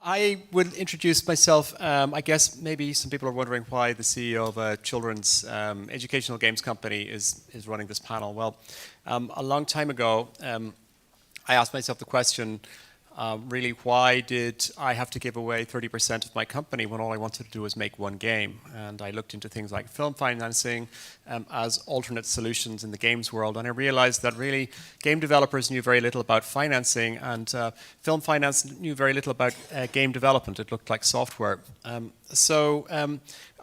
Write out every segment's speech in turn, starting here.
I would introduce myself. I guess maybe some people are wondering why the CEO of a children's educational games company is running this panel. Well, a long time ago, I asked myself the question, really, why did I have to give away 30% of my company when all I wanted to do was make one game? And I looked into things like film financing as alternate solutions in the games world, and I realized that really game developers knew very little about financing, and film finance knew very little about game development. It looked like software.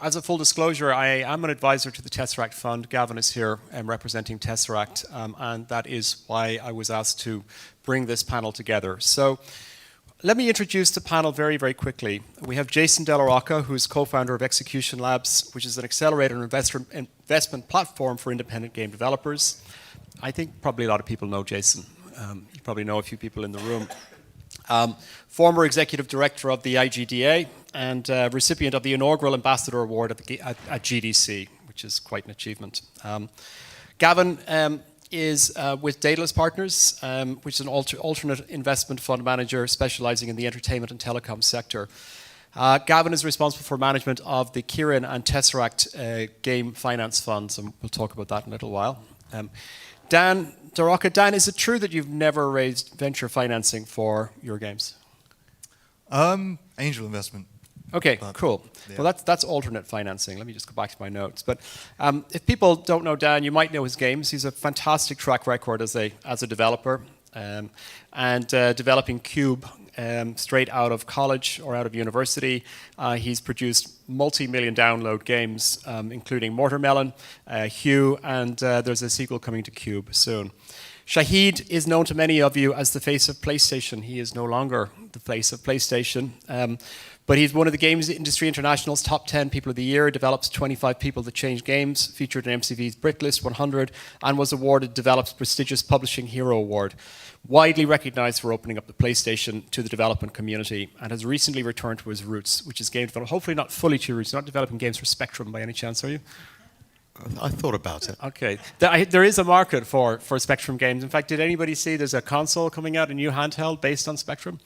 As a full disclosure, I am an advisor to the Tesseract fund. Gavin is here representing Tesseract, and that is why I was asked to bring this panel together. So let me introduce the panel very, very quickly. We have Jason Della, Rocca, who is co-founder of Execution Labs, which is an accelerator and investment platform for independent game developers. I think probably a lot of people know Jason. You probably know a few people in the room. Former executive director of the IGDA and recipient of the inaugural Ambassador Award at GDC, which is quite an achievement. Gavin is with Daedalus Partners, which is an alternate investment fund manager specializing in the entertainment and telecom sector. Gavin is responsible for management of the Kirin and Tesseract game finance funds, and we'll talk about that in a little while. Dan, Rocca, Dan, is it true that you've never raised venture financing for your games? Angel investment. Okay, cool. Yeah. Well, that's alternate financing. Let me just go back to my notes. But if people don't know Dan, you might know his games. He's a fantastic track record as a developer, and developing Cube straight out of college or out of university. He's produced multi-million download games, including Mortarmelon, Hue, and there's a sequel coming to Cube soon. Shahid is known to many of you as the face of PlayStation. He is no longer the face of PlayStation, but he's one of the Games Industry International's top 10 people of the year, develops 25 People That Change Games, featured in MCV's BritList 100, and was awarded Develop's prestigious Publishing Hero Award. Widely recognized for opening up the PlayStation to the development community, and has recently returned to his roots, which is game development. Hopefully not fully to your roots. You're not developing games for Spectrum by any chance, are you? I thought about it. Okay. There is a market for Spectrum games. In fact, did anybody see there's a console coming out, a new handheld based on Spectrum?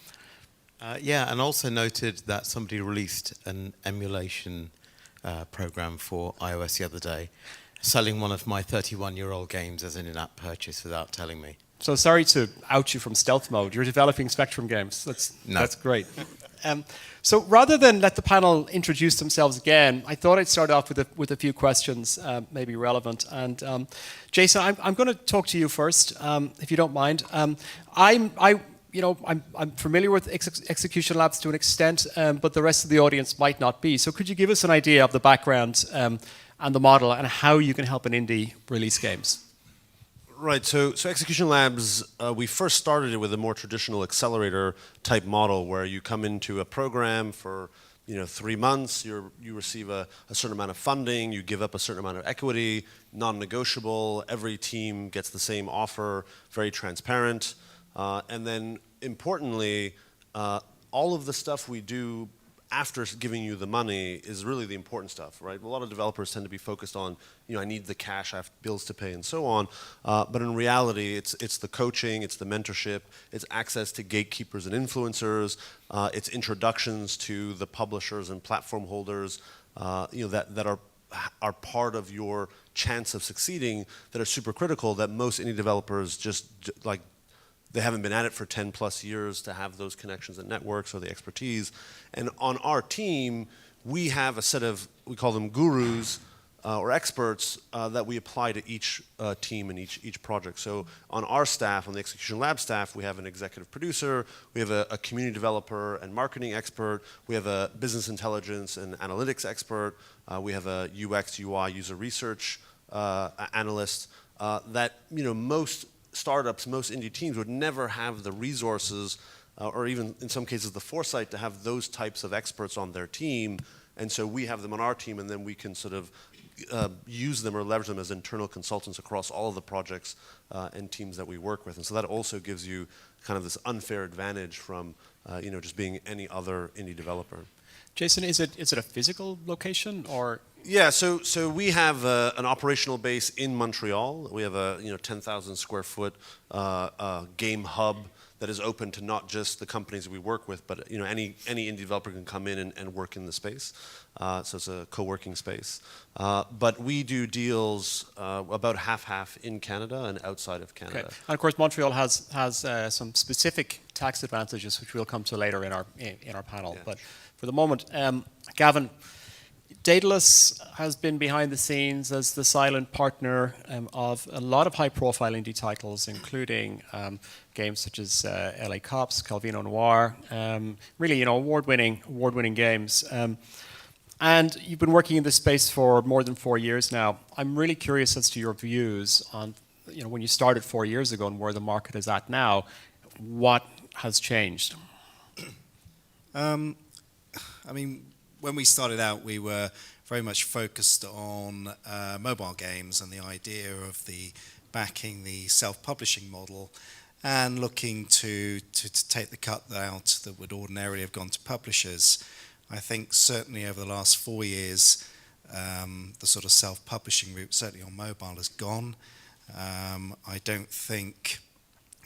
Yeah, and also noted that somebody released an emulation program for iOS the other day, selling one of my 31-year-old games as an in-app purchase without telling me. So sorry to out you from stealth mode. You're developing Spectrum games. That's great. So rather than let the panel introduce themselves again, I thought I'd start off with a few questions, maybe relevant. And Jason, I'm going to talk to you first, if you don't mind. I'm familiar with Execution Labs to an extent, but the rest of the audience might not be. So could you give us an idea of the background and the model and how you can help an indie release games? Right, so Execution Labs, we first started it with a more traditional accelerator type model where you come into a program for 3 months, you receive a certain amount of funding, you give up a certain amount of equity, non-negotiable, every team gets the same offer, very transparent. And then importantly, all of the stuff we do after giving you the money is really the important stuff, right? A lot of developers tend to be focused on, I need the cash, I have bills to pay, and so on. But in reality, it's the coaching, it's the mentorship, it's access to gatekeepers and influencers, it's introductions to the publishers and platform holders, that are part of your chance of succeeding, that are super critical, that most indie developers just they haven't been at it for 10 plus years to have those connections and networks or the expertise. And on our team, we have a set of, we call them gurus or experts that we apply to each team and each project. So on our staff, on the Execution Lab staff, we have an executive producer, we have a community developer and marketing expert, we have a business intelligence and analytics expert, we have a UX, UI, user research analyst that most startups, most indie teams would never have the resources or even in some cases the foresight to have those types of experts on their team. And so we have them on our team, and then we can sort of use them or leverage them as internal consultants across all of the projects and teams that we work with. And so that also gives you kind of this unfair advantage from just being any other indie developer. Jason, is it a physical location or? Yeah, so we have an operational base in Montreal. We have a 10,000 square foot game hub that is open to not just the companies that we work with, but any indie developer can come in and work in the space. So it's a co-working space. But we do deals about half-half in Canada and outside of Canada. Okay. And of course, Montreal has some specific tax advantages, which we'll come to later in our panel. Yeah. But for the moment, Gavin, Daedalus has been behind the scenes as the silent partner of a lot of high-profile indie titles, including games such as LA Cops, Calvino Noir, really, award-winning games. And you've been working in this space for more than 4 years now. I'm really curious as to your views on, when you started 4 years ago and where the market is at now. What has changed? When we started out, we were very much focused on mobile games and the idea of backing the self-publishing model and looking to take the cut out that would ordinarily have gone to publishers. I think certainly over the last 4 years, the sort of self-publishing route, certainly on mobile, has gone. I don't think,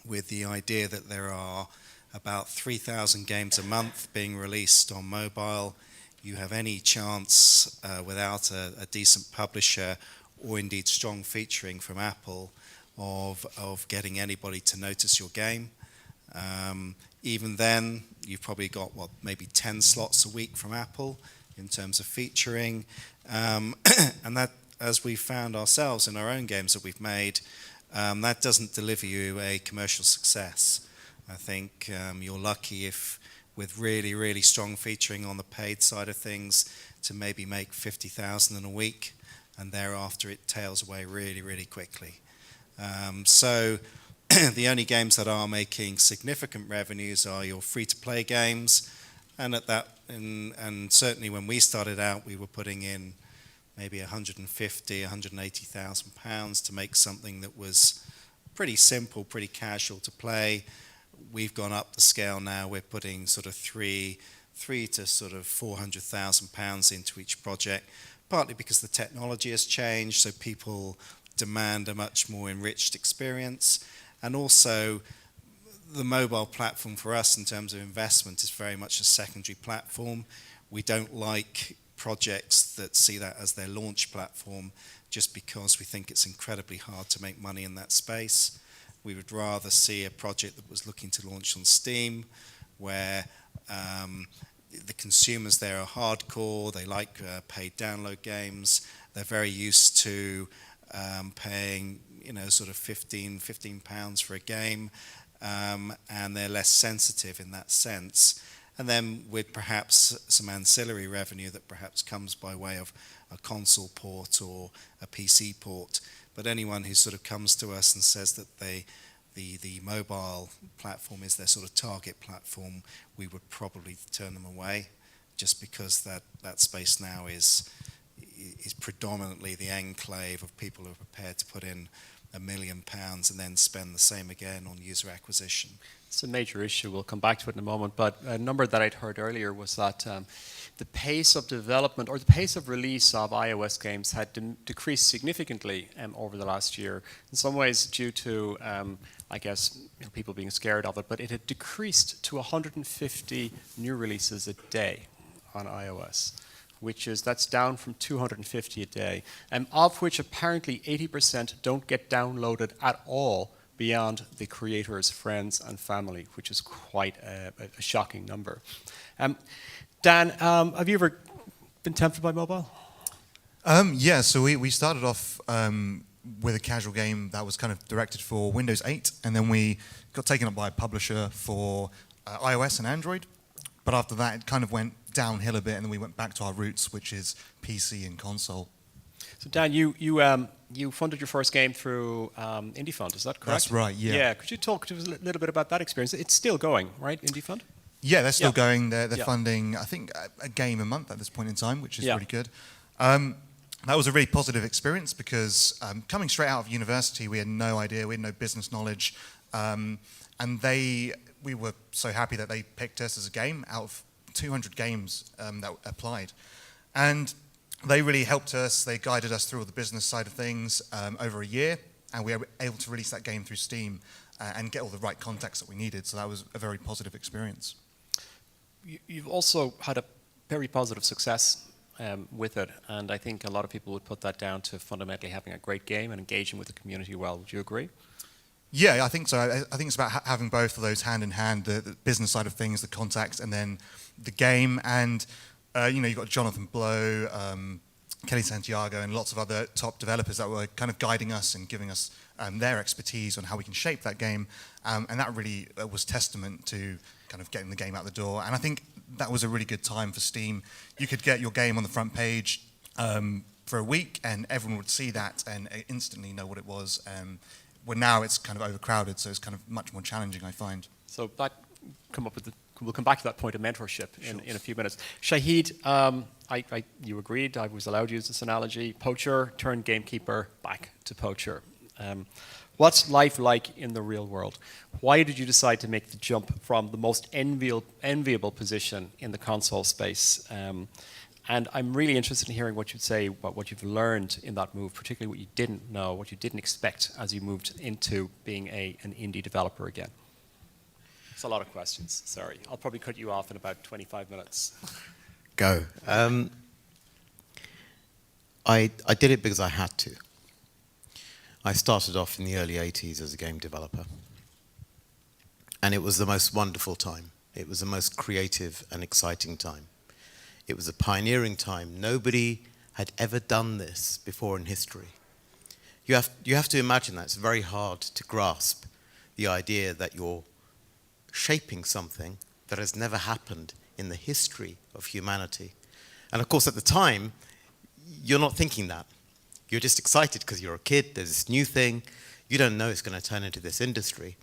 with the idea that there are about 3,000 games a month being released on mobile, you have any chance without a decent publisher or indeed strong featuring from Apple of getting anybody to notice your game. Even then, you've probably got, maybe 10 slots a week from Apple in terms of featuring. And that, as we found ourselves in our own games that we've made, that doesn't deliver you a commercial success. I think you're lucky if, with really, really strong featuring on the paid side of things, to maybe make 50,000 in a week, and thereafter it tails away really, really quickly. So the only games that are making significant revenues are your free-to-play games, and and certainly when we started out, we were putting in maybe 150, 180,000 pounds to make something that was pretty simple, pretty casual to play. We've gone up the scale now. We're putting sort of three to sort of 400,000 pounds into each project, partly because the technology has changed, so people demand a much more enriched experience. And also, the mobile platform for us in terms of investment is very much a secondary platform. We don't like projects that see that as their launch platform just because we think it's incredibly hard to make money in that space. We would rather see a project that was looking to launch on Steam, where the consumers there are hardcore, they like paid download games, they're very used to paying sort of 15 pounds for a game, and they're less sensitive in that sense. And then with perhaps some ancillary revenue that perhaps comes by way of a console port or a PC port. But anyone who sort of comes to us and says that the mobile platform is their sort of target platform, we would probably turn them away, just because that space now is predominantly the enclave of people who are prepared to put in £1 million and then spend the same again on user acquisition. It's a major issue. We'll come back to it in a moment. But a number that I'd heard earlier was that the pace of development or the pace of release of iOS games had decreased significantly over the last year. In some ways due to, I guess, people being scared of it, but it had decreased to 150 new releases a day on iOS, that's down from 250 a day, of which apparently 80% don't get downloaded at all beyond the creator's friends and family, which is quite a shocking number. Dan, have you ever been tempted by mobile? Yeah, so we started off with a casual game that was kind of directed for Windows 8, and then we got taken up by a publisher for iOS and Android. But after that, it kind of went downhill a bit, and then we went back to our roots, which is PC and console. So Dan, you funded your first game through Indie Fund, is that correct? That's right, yeah. Yeah, could you talk to us a little bit about that experience? It's still going, right, Indie Fund? Yeah, they're still going. They're funding, I think, a game a month at this point in time, which is really good. That was a really positive experience because coming straight out of university, we had no idea, we had no business knowledge, and we were so happy that they picked us as a game out of 200 games that applied. And they really helped us. They guided us through all the business side of things over a year, and we were able to release that game through Steam and get all the right context that we needed. So that was a very positive experience. You've also had a very positive success with it, and I think a lot of people would put that down to fundamentally having a great game and engaging with the community well. Would you agree? Yeah, I think so. I think it's about having both of those hand in hand, the business side of things, the context, and then the game. And you've got Jonathan Blow, Kelly Santiago, and lots of other top developers that were kind of guiding us and giving us their expertise on how we can shape that game. And that really was testament to kind of getting the game out the door. And I think that was a really good time for Steam. You could get your game on the front page for a week, and everyone would see that and instantly know what it was. Well, now it's kind of overcrowded, so it's kind of much more challenging, I find. So that we'll come back to that point of mentorship in a few minutes. Shahid, you agreed, I was allowed to use this analogy. Poacher turned gamekeeper back to poacher. What's life like in the real world? Why did you decide to make the jump from the most enviable position in the console space? And I'm really interested in hearing what you'd say about what you've learned in that move, particularly what you didn't know, what you didn't expect as you moved into being an indie developer again. It's a lot of questions, sorry. I'll probably cut you off in about 25 minutes. Go. I did it because I had to. I started off in the early 80s as a game developer. And it was the most wonderful time. It was the most creative and exciting time. It was a pioneering time. Nobody had ever done this before in history. You have to imagine that. It's very hard to grasp the idea that you're shaping something that has never happened in the history of humanity. And of course, at the time, you're not thinking that. You're just excited because you're a kid, there's this new thing, you don't know it's going to turn into this industry.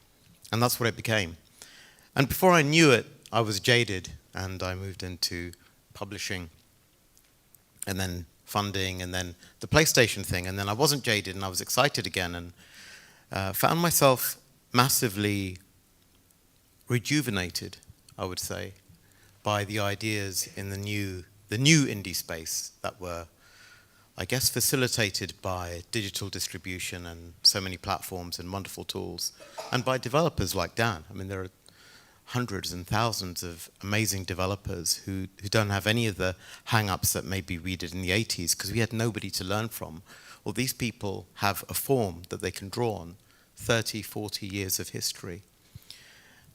And that's what it became. And before I knew it, I was jaded, and I moved into publishing, and then funding, and then the PlayStation thing, and then I wasn't jaded, and I was excited again, and found myself massively rejuvenated, I would say, by the ideas in the new indie space that were, I guess, facilitated by digital distribution and so many platforms and wonderful tools, and by developers like Dan. I mean, there are hundreds and thousands of amazing developers who don't have any of the hang-ups that maybe we did in the 80s because we had nobody to learn from. Well, these people have a form that they can draw on, 30, 40 years of history.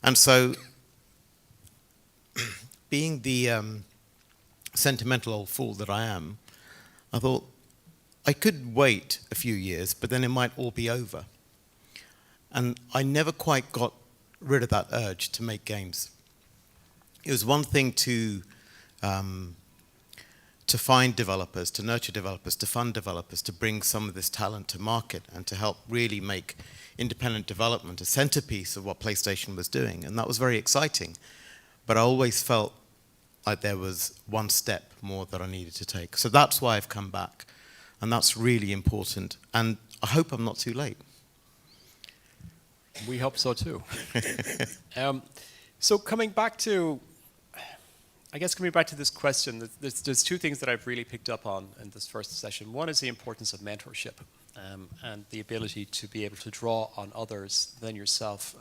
And so, being the sentimental old fool that I am, I thought I could wait a few years, but then it might all be over. And I never quite got rid of that urge to make games. It was one thing to find developers, to nurture developers, to fund developers, to bring some of this talent to market and to help really make independent development a centerpiece of what PlayStation was doing. And that was very exciting. But I always felt like there was one step more that I needed to take. So that's why I've come back. And that's really important. And I hope I'm not too late. We hope so too. So coming back to this question, there's two things that I've really picked up on in this first session. One is the importance of mentorship and the ability to be able to draw on others than yourself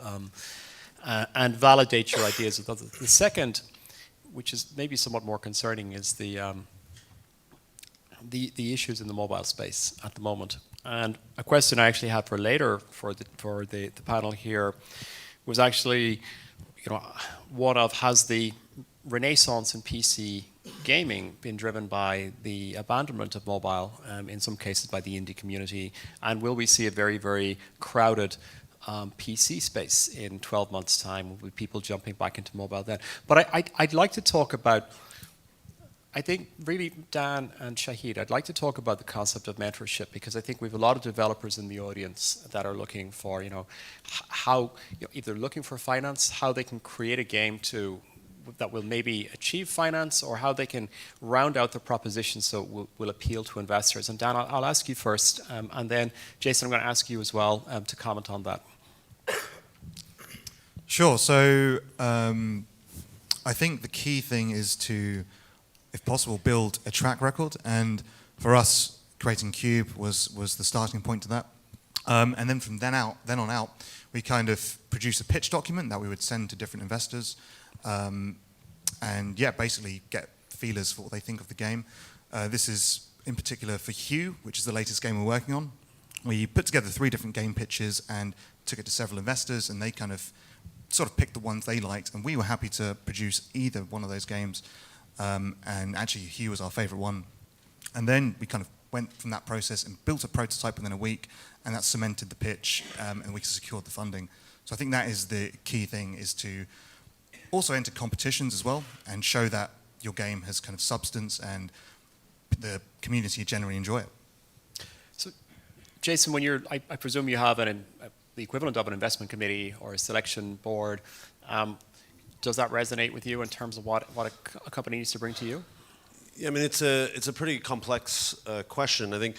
and validate your ideas with others. The second, which is maybe somewhat more concerning, is the issues in the mobile space at the moment. And a question I actually had for later for the panel here was actually, one of, has the renaissance in PC gaming been driven by the abandonment of mobile, in some cases by the indie community, and will we see a very, very crowded PC space in 12 months' time with people jumping back into mobile then? But I'd like to talk about, I think really, Dan and Shahid, I'd like to talk about the concept of mentorship, because I think we have a lot of developers in the audience that are looking for, how, either looking for finance, how they can create a game that will maybe achieve finance, or how they can round out the proposition so it will appeal to investors. And Dan, I'll ask you first, and then Jason, I'm going to ask you as well to comment on that. Sure. So I think the key thing is to, if possible, build a track record. And for us, creating Cube was the starting point to that. And then from then on out, we kind of produce a pitch document that we would send to different investors, and yeah, basically get feelers for what they think of the game. This is in particular for Hue, which is the latest game we're working on. We put together 3 different game pitches and took it to several investors, and they kind of sort of picked the ones they liked, and we were happy to produce either one of those games. And actually, Hue was our favorite one. And then we kind of went from that process and built a prototype within a week, and that cemented the pitch, and we secured the funding. So I think that is the key thing, is to also enter competitions as well and show that your game has kind of substance and the community generally enjoy it. So, Jason, when I presume you have the equivalent of an investment committee or a selection board. Does that resonate with you in terms of what a company needs to bring to you? Yeah, I mean, it's a pretty complex question. I think,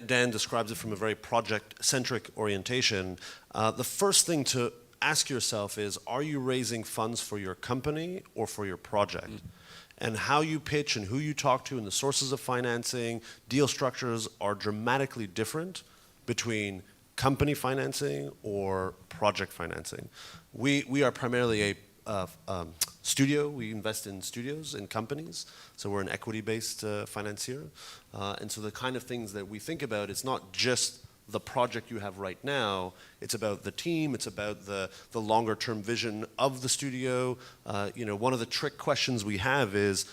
Dan describes it from a very project-centric orientation. The first thing to ask yourself is, are you raising funds for your company or for your project? And how you pitch and who you talk to and the sources of financing, deal structures are dramatically different between company financing or project financing. We are primarily a studio. We invest in studios and companies, so we're an equity-based financier. And so the kind of things that we think about, it's not just the project you have right now, it's about the team, it's about the longer-term vision of the studio. One of the trick questions we have is,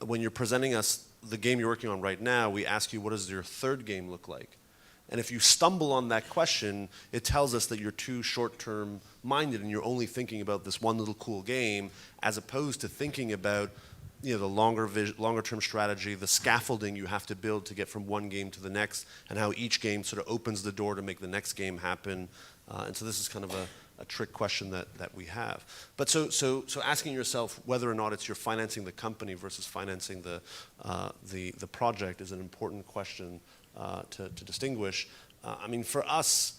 when you're presenting us the game you're working on right now, we ask you, what does your third game look like? And if you stumble on that question, it tells us that you're too short-term minded and you're only thinking about this one little cool game, as opposed to thinking about the longer-term strategy, the scaffolding you have to build to get from one game to the next, and how each game sort of opens the door to make the next game happen. And so this is kind of a trick question that we have. But so asking yourself whether or not you're financing the company versus financing the project is an important question to distinguish. For us,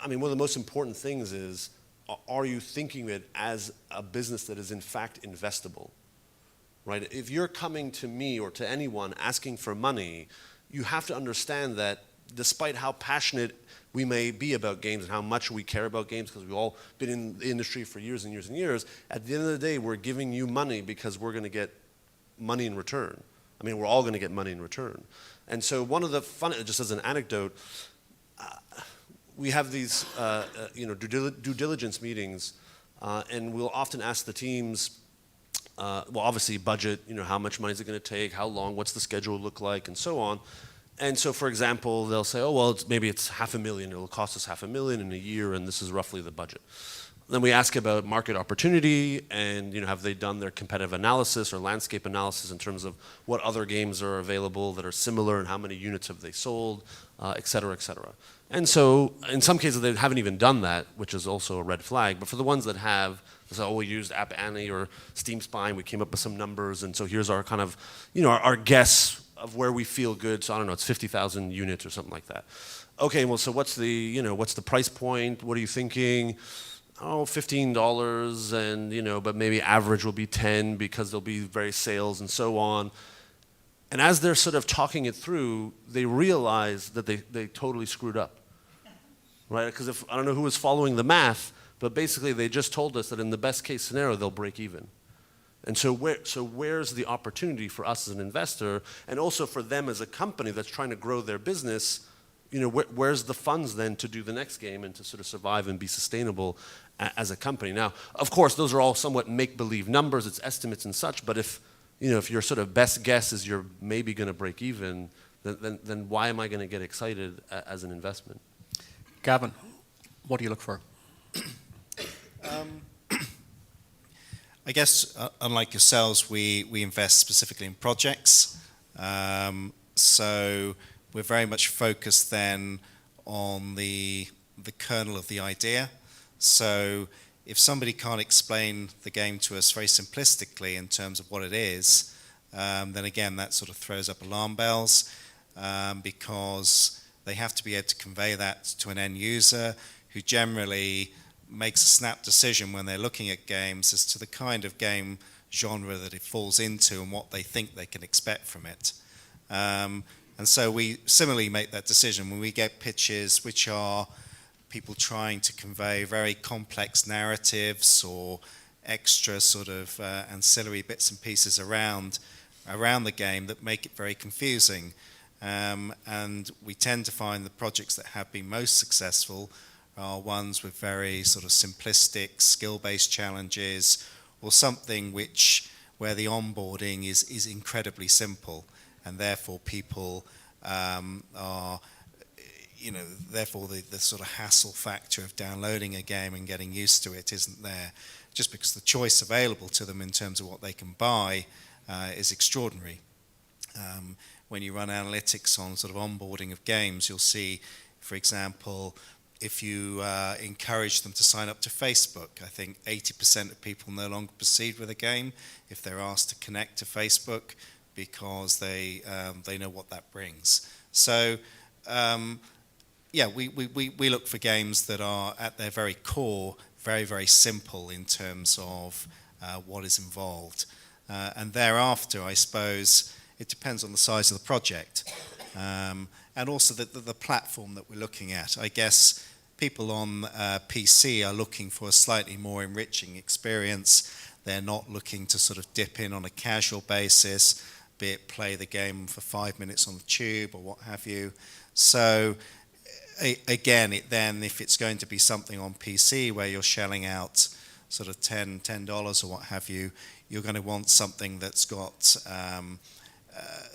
one of the most important things is, are you thinking of it as a business that is in fact investable? Right? If you're coming to me or to anyone asking for money, you have to understand that despite how passionate we may be about games and how much we care about games, because we've all been in the industry for years and years and years, at the end of the day, we're giving you money because we're going to get money in return. We're all going to get money in return. And so one of the fun, just as an anecdote, we have these due diligence meetings, and we'll often ask the teams, obviously budget, how much money is it going to take, how long, what's the schedule look like, and so on. And so, for example, they'll say, maybe it's $500,000, it'll cost us $500,000 in a year, and this is roughly the budget. Then we ask about market opportunity, and have they done their competitive analysis or landscape analysis in terms of what other games are available that are similar and how many units have they sold, et cetera, et cetera. And so in some cases they haven't even done that, which is also a red flag. But for the ones that have, they say, we used App Annie or Steam Spy, we came up with some numbers, and so here's our kind of, our guess of where we feel good. So I don't know, it's 50,000 units or something like that. Okay, well, so what's the price point? What are you thinking? $15, and but maybe average will be 10 because there'll be various sales and so on. And as they're sort of talking it through, they realize that they totally screwed up, right? Because I don't know who was following the math, but basically they just told us that in the best case scenario they'll break even. And so where's the opportunity for us as an investor, and also for them as a company that's trying to grow their business? Where's the funds then to do the next game and to sort of survive and be sustainable as a company? Now, of course, those are all somewhat make-believe numbers, it's estimates and such, but if your sort of best guess is you're maybe going to break even, then why am I going to get excited as an investment? Gavin, what do you look for? I guess, unlike yourselves, we invest specifically in projects. So we're very much focused then on the kernel of the idea. So if somebody can't explain the game to us very simplistically in terms of what it is, then again, that sort of throws up alarm bells, because they have to be able to convey that to an end user who generally makes a snap decision when they're looking at games as to the kind of game genre that it falls into and what they think they can expect from it. And And so we similarly make that decision when we get pitches which are people trying to convey very complex narratives or extra sort of ancillary bits and pieces around the game that make it very confusing. And we tend to find the projects that have been most successful are ones with very sort of simplistic, skill-based challenges, or something where the onboarding is incredibly simple, and therefore people are, therefore the sort of hassle factor of downloading a game and getting used to it isn't there, just because the choice available to them in terms of what they can buy is extraordinary. When you run analytics on sort of onboarding of games, you'll see, for example, if you encourage them to sign up to Facebook, I think 80% of people no longer proceed with a game if they're asked to connect to Facebook, because they know what that brings. So, we look for games that are at their very core very, very simple in terms of what is involved. And thereafter, I suppose, it depends on the size of the project. And also the platform that we're looking at. I guess people on PC are looking for a slightly more enriching experience. They're not looking to sort of dip in on a casual basis, be it play the game for 5 minutes on the tube or what have you. So again, if it's going to be something on PC where you're shelling out sort of $10 or what have you, you're going to want something that's got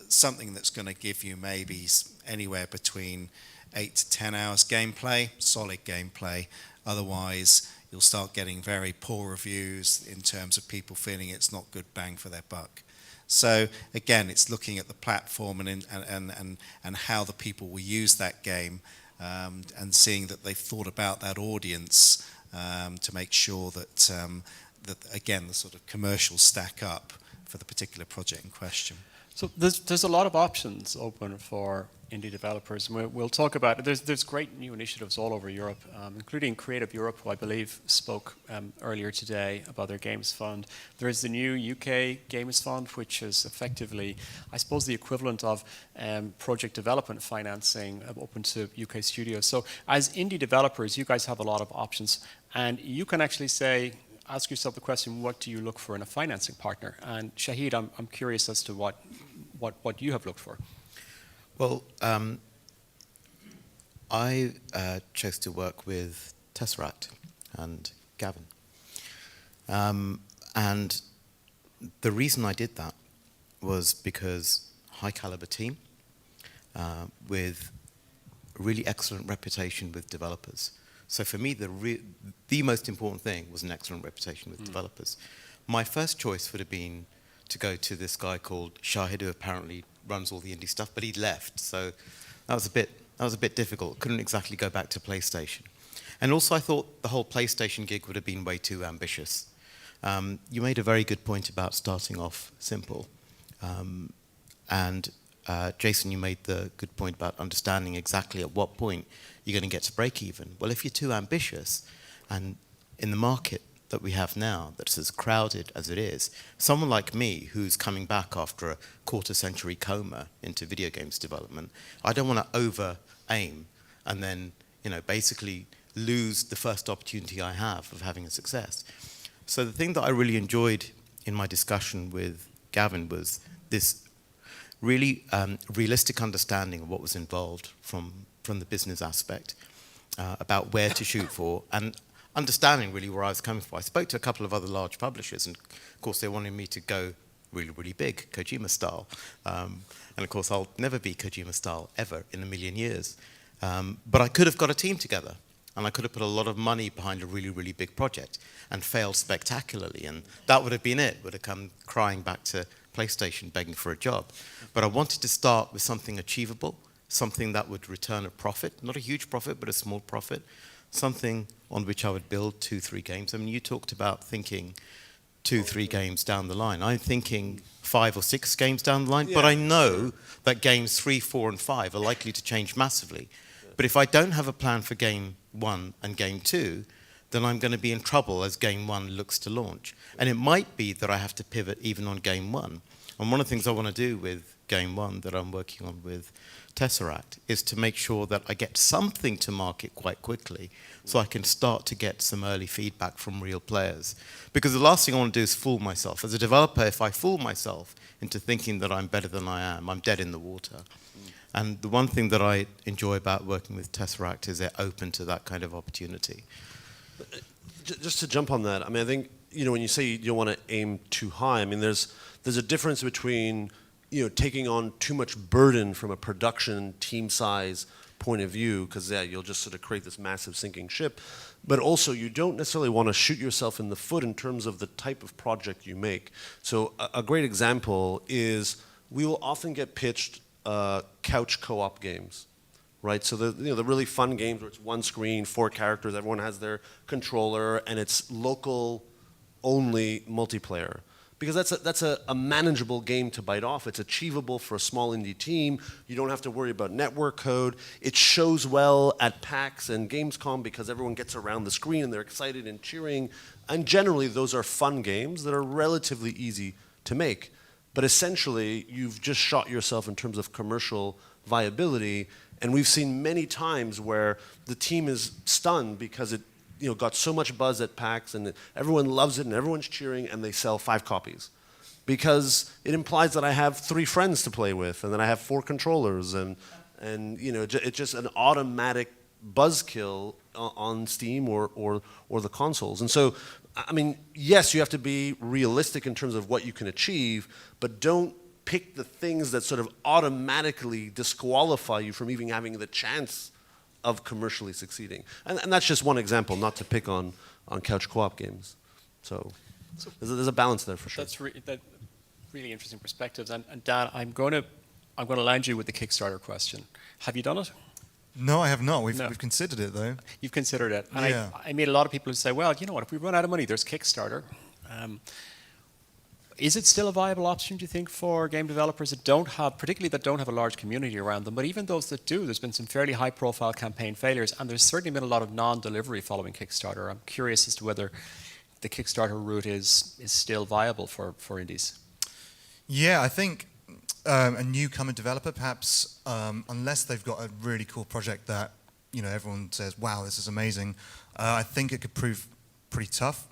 something that's going to give you maybe anywhere between 8 to 10 hours gameplay, solid gameplay. Otherwise, you'll start getting very poor reviews in terms of people feeling it's not good bang for their buck. So again, it's looking at the platform and how the people will use that game, and seeing that they've thought about that audience to make sure that again the sort of commercials stack up for the particular project in question. So there's a lot of options open for indie developers, and we'll talk about it. There's great new initiatives all over Europe, including Creative Europe, who I believe spoke earlier today about their Games Fund. There's the new UK Games Fund, which is effectively, I suppose, the equivalent of project development financing open to UK studios. So as indie developers, you guys have a lot of options, and you can actually ask yourself the question, what do you look for in a financing partner? And Shahid, I'm curious as to what you have looked for. Well, I chose to work with Tesseract and Gavin. And the reason I did that was because high caliber team with really excellent reputation with developers. So for me, the most important thing was an excellent reputation with developers. My first choice would have been to go to this guy called Shahid, who apparently runs all the indie stuff, but he'd left, so that was a bit difficult. Couldn't exactly go back to PlayStation. And also I thought the whole PlayStation gig would have been way too ambitious. You made a very good point about starting off simple. And Jason, you made the good point about understanding exactly at what point you're going to get to break even. Well, if you're too ambitious, and in the market that we have now, that's as crowded as it is, someone like me who's coming back after a quarter-century coma into video games development, I don't want to over-aim and then, basically lose the first opportunity I have of having a success. So the thing that I really enjoyed in my discussion with Gavin was this really realistic understanding of what was involved from the business aspect, about where to shoot for, and understanding really where I was coming from. I spoke to a couple of other large publishers, and of course they wanted me to go really, really big, Kojima style. And of course I'll never be Kojima style ever in a million years. But I could have got a team together, and I could have put a lot of money behind a really, really big project and failed spectacularly, and that would have been it. Would have come crying back to PlayStation begging for a job. But I wanted to start with something achievable, something that would return a profit, not a huge profit, but a small profit, something on which I would build 2-3 games. I mean, you talked about thinking 2-3 games down the line. I'm thinking 5 or 6 games down the line, but I know that games 3, 4, and 5 are likely to change massively. But if I don't have a plan for game 1 and game 2, then I'm going to be in trouble as game 1 looks to launch. And it might be that I have to pivot even on game 1. And one of the things I want to do with game one that I'm working on with Tesseract, is to make sure that I get something to market quite quickly so I can start to get some early feedback from real players. Because the last thing I want to do is fool myself. As a developer, if I fool myself into thinking that I'm better than I am, I'm dead in the water. And the one thing that I enjoy about working with Tesseract is they're open to that kind of opportunity. Just to jump on that, I mean, I think, when you say you don't want to aim too high, I mean, there's a difference between, taking on too much burden from a production team size point of view, because you'll just sort of create this massive sinking ship. But also, you don't necessarily want to shoot yourself in the foot in terms of the type of project you make. So a great example is we will often get pitched couch co-op games, right? So the really fun games where it's one screen, 4 characters, everyone has their controller, and it's local only multiplayer. Because that's a manageable game to bite off. It's achievable for a small indie team. You don't have to worry about network code. It shows well at PAX and Gamescom because everyone gets around the screen and they're excited and cheering. And generally, those are fun games that are relatively easy to make. But essentially, you've just shot yourself in terms of commercial viability. And we've seen many times where the team is stunned because it got so much buzz at PAX and everyone loves it and everyone's cheering and they sell 5 copies. Because it implies that I have 3 friends to play with and that I have 4 controllers and it's just an automatic buzzkill on Steam or the consoles. And so, I mean, yes, you have to be realistic in terms of what you can achieve, but don't pick the things that sort of automatically disqualify you from even having the chance of commercially succeeding. And that's just one example, not to pick on couch co-op games. So there's a balance there for sure. That's really interesting perspectives. And Dan, I'm going to land you with the Kickstarter question. Have you done it? No, I have not. We've considered it, though. You've considered it. And yeah. I meet a lot of people who say, well, you know what, if we run out of money, there's Kickstarter. Is it still a viable option, do you think, for game developers that don't have, particularly that don't have a large community around them, but even those that do? There's been some fairly high-profile campaign failures, and there's certainly been a lot of non-delivery following Kickstarter. I'm curious as to whether the Kickstarter route is still viable for indies. Yeah, I think a newcomer developer, perhaps, unless they've got a really cool project that everyone says, "Wow, this is amazing," I think it could prove pretty tough.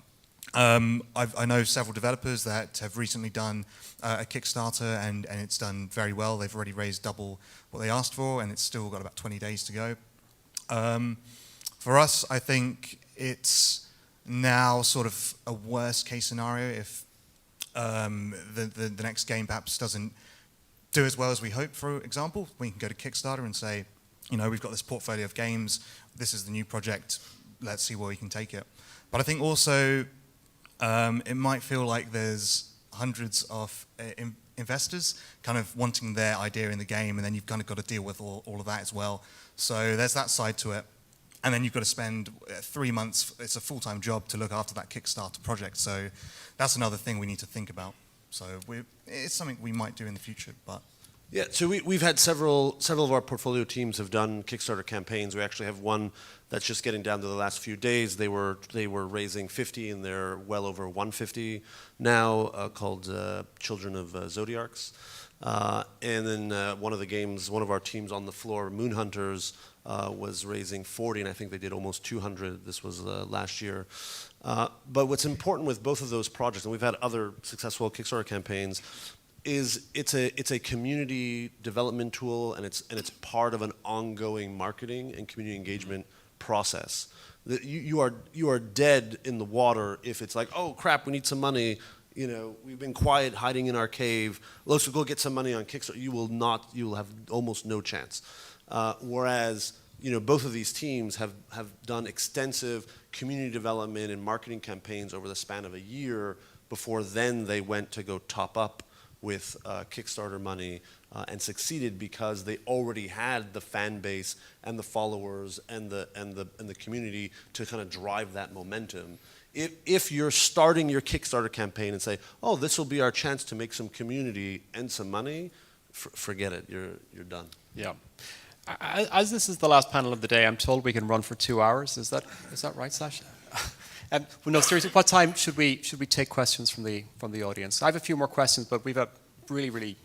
I know several developers that have recently done a Kickstarter and it's done very well. They've already raised double what they asked for and it's still got about 20 days to go. For us, I think it's now sort of a worst case scenario if the next game perhaps doesn't do as well as we hope, for example. We can go to Kickstarter and say, we've got this portfolio of games, this is the new project, let's see where we can take it. But I think also it might feel like there's hundreds of investors kind of wanting their idea in the game, and then you've kind of got to deal with all of that as well. So there's that side to it. And then you've got to spend 3 months, it's a full-time job to look after that Kickstarter project. So that's another thing we need to think about. So it's something we might do in the future, but... Yeah, so we've had several of our portfolio teams have done Kickstarter campaigns. We actually have one that's just getting down to the last few days. They were raising 50 and they're well over 150 now, called Children of Zodiarchs. And then one of our teams on the floor, Moon Hunters, was raising 40, and I think they did almost 200. This was last year. But what's important with both of those projects, and we've had other successful Kickstarter campaigns, is it's a community development tool, and it's part of an ongoing marketing and community engagement process. You are dead in the water if it's like, oh crap, we need some money. We've been quiet, hiding in our cave. Let's go get some money on Kickstarter. You will have almost no chance. Whereas both of these teams have done extensive community development and marketing campaigns over the span of a year before then they went to go top up with Kickstarter money and succeeded because they already had the fan base and the followers and the community to kind of drive that momentum. If you're starting your Kickstarter campaign and say, oh, this will be our chance to make some community and some money, forget it. You're done. Yeah. As this is the last panel of the day, I'm told we can run for 2 hours. Is that right, Sash? No, seriously, what time should we take questions from the audience? I have a few more questions, but we've a really, really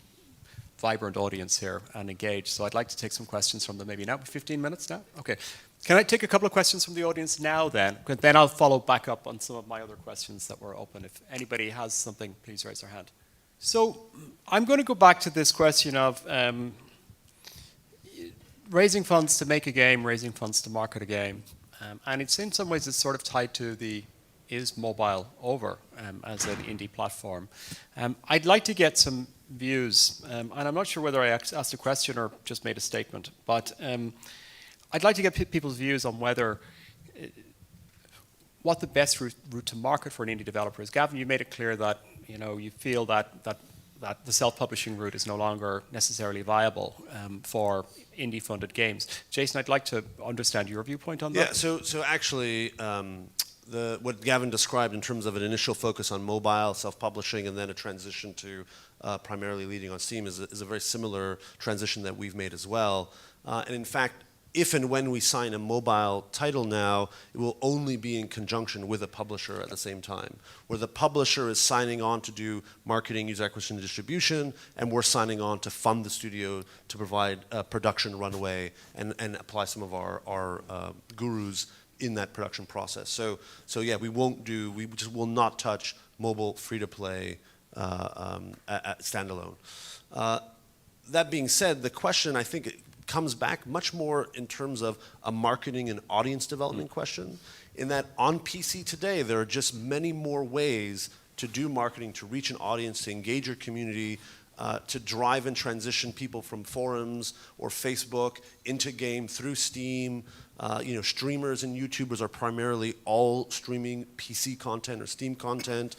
vibrant audience here and engaged. So I'd like to take some questions from them maybe now. 15 minutes now? Okay. Can I take a couple of questions from the audience now then? Then I'll follow back up on some of my other questions that were open. If anybody has something, please raise their hand. So I'm going to go back to this question of raising funds to make a game, raising funds to market a game. And it's in some ways it's sort of tied to is mobile over as an indie platform? I'd like to get some views, and I'm not sure whether I asked a question or just made a statement, but I'd like to get people's views on what the best route to market for an indie developer is. Gavin, you made it clear that you feel that the self-publishing route is no longer necessarily viable for indie-funded games. Jason, I'd like to understand your viewpoint on that. Yeah, so actually, what Gavin described in terms of an initial focus on mobile, self-publishing, and then a transition to primarily leading on Steam is a very similar transition that we've made as well. And in fact, if and when we sign a mobile title now, it will only be in conjunction with a publisher at the same time, where the publisher is signing on to do marketing, user acquisition, and distribution, and we're signing on to fund the studio to provide a production runway and apply some of our gurus in that production process. So yeah, we just will not touch mobile free-to-play standalone. That being said, the question, I think, comes back much more in terms of a marketing and audience development question, in that on PC today, there are just many more ways to do marketing, to reach an audience, to engage your community, to drive and transition people from forums or Facebook into game through Steam. Streamers and YouTubers are primarily all streaming PC content or Steam content,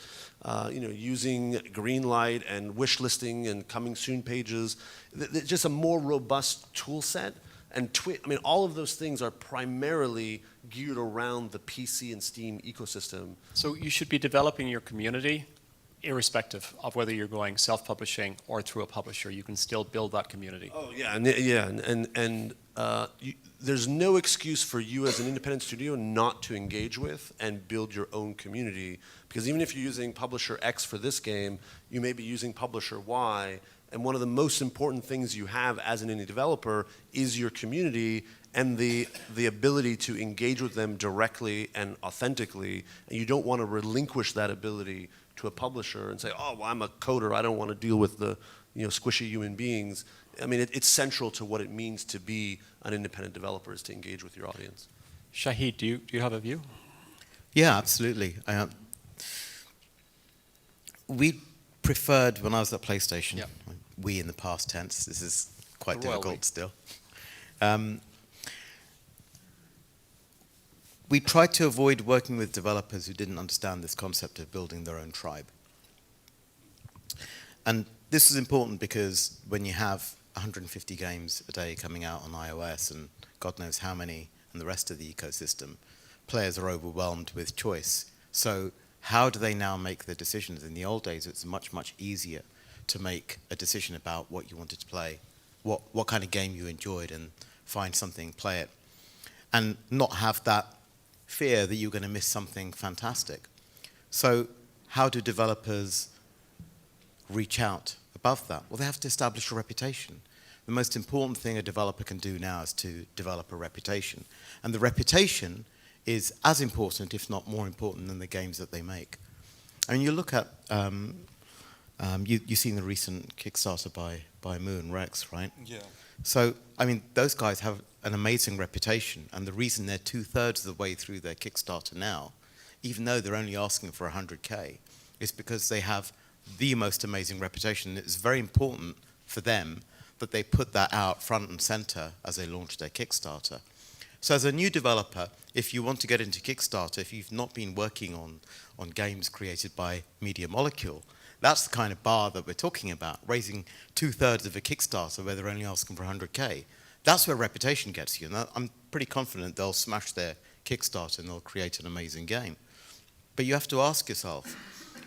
using Greenlight and wish listing and coming soon pages. Just a more robust tool set. And all of those things are primarily geared around the PC and Steam ecosystem. So you should be developing your community irrespective of whether you're going self-publishing or through a publisher. You can still build that community. Oh yeah, there's no excuse for you as an independent studio not to engage with and build your own community, because even if you're using publisher X for this game, you may be using publisher Y, and one of the most important things you have as an indie developer is your community and the ability to engage with them directly and authentically, and you don't want to relinquish that ability to a publisher and say, oh, well, I'm a coder, I don't want to deal with the squishy human beings. It's central to what it means to be an independent developer, is to engage with your audience. Shahid, do you have a view? Yeah, absolutely. We preferred, when I was at PlayStation, we in the past tense, this is quite difficult still. We tried to avoid working with developers who didn't understand this concept of building their own tribe. And this is important because when you have 150 games a day coming out on iOS and God knows how many in the rest of the ecosystem, players are overwhelmed with choice. So how do they now make their decisions? In the old days, it's much, much easier to make a decision about what you wanted to play, what kind of game you enjoyed, and find something, play it, and not have that fear that you're going to miss something fantastic. So how do developers reach out above that? Well, they have to establish a reputation. The most important thing a developer can do now is to develop a reputation. And the reputation is as important, if not more important, than the games that they make. I mean, you look at, you've seen the recent Kickstarter by Moon Rex, right? Yeah. So, those guys have an amazing reputation, and the reason they're 2/3 of the way through their Kickstarter now, even though they're only asking for 100K, is because they have the most amazing reputation. It's very important for them that they put that out front and center as they launch their Kickstarter. So as a new developer, if you want to get into Kickstarter, if you've not been working on games created by Media Molecule, that's the kind of bar that we're talking about, raising 2/3 of a Kickstarter where they're only asking for 100K. That's where reputation gets you. And I'm pretty confident they'll smash their Kickstarter and they'll create an amazing game. But you have to ask yourself,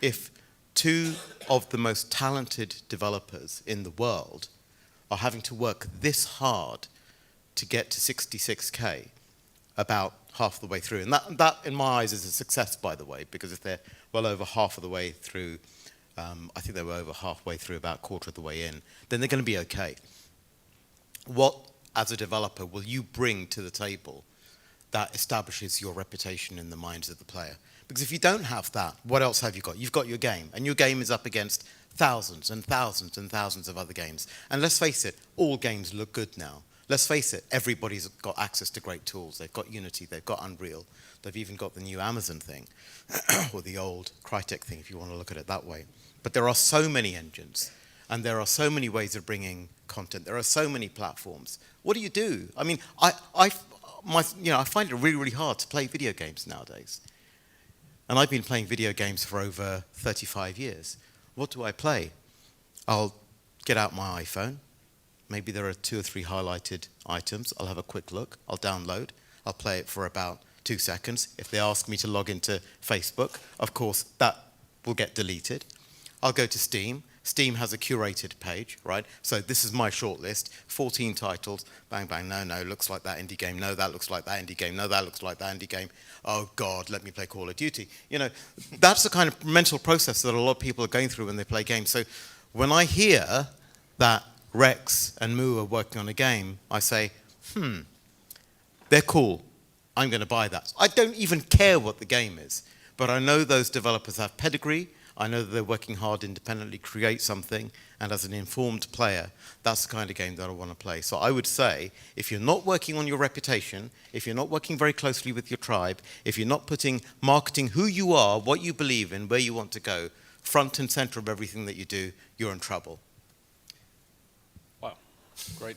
if two of the most talented developers in the world are having to work this hard to get to 66K about half the way through, and that in my eyes is a success, by the way, because if they're well over half of the way through I think they were over halfway through, about a quarter of the way in, then they're going to be okay. What, as a developer, will you bring to the table that establishes your reputation in the minds of the player? Because if you don't have that, what else have you got? You've got your game, and your game is up against thousands and thousands and thousands of other games. And let's face it, all games look good now. Let's face it, everybody's got access to great tools. They've got Unity, they've got Unreal, they've even got the new Amazon thing, or the old Crytek thing, if you want to look at it that way. But there are so many engines, and there are so many ways of bringing content. There are so many platforms. What do you do? I mean, I find it really, really hard to play video games nowadays. And I've been playing video games for over 35 years. What do I play? I'll get out my iPhone. Maybe there are 2 or 3 highlighted items. I'll have a quick look. I'll download. I'll play it for about 2 seconds. If they ask me to log into Facebook, of course, that will get deleted. I'll go to Steam. Steam has a curated page, right? So this is my shortlist, 14 titles. Bang, bang, no, looks like that indie game. No, that looks like that indie game. No, that looks like that indie game. Oh, God, let me play Call of Duty. You know, that's the kind of mental process that a lot of people are going through when they play games. So when I hear that Rex and Moo are working on a game, I say, they're cool. I'm going to buy that. I don't even care what the game is, but I know those developers have pedigree. I know that they're working hard to independently create something, and as an informed player, that's the kind of game that I want to play. So I would say, if you're not working on your reputation, if you're not working very closely with your tribe, if you're not putting marketing who you are, what you believe in, where you want to go, front and center of everything that you do, you're in trouble. Wow, great.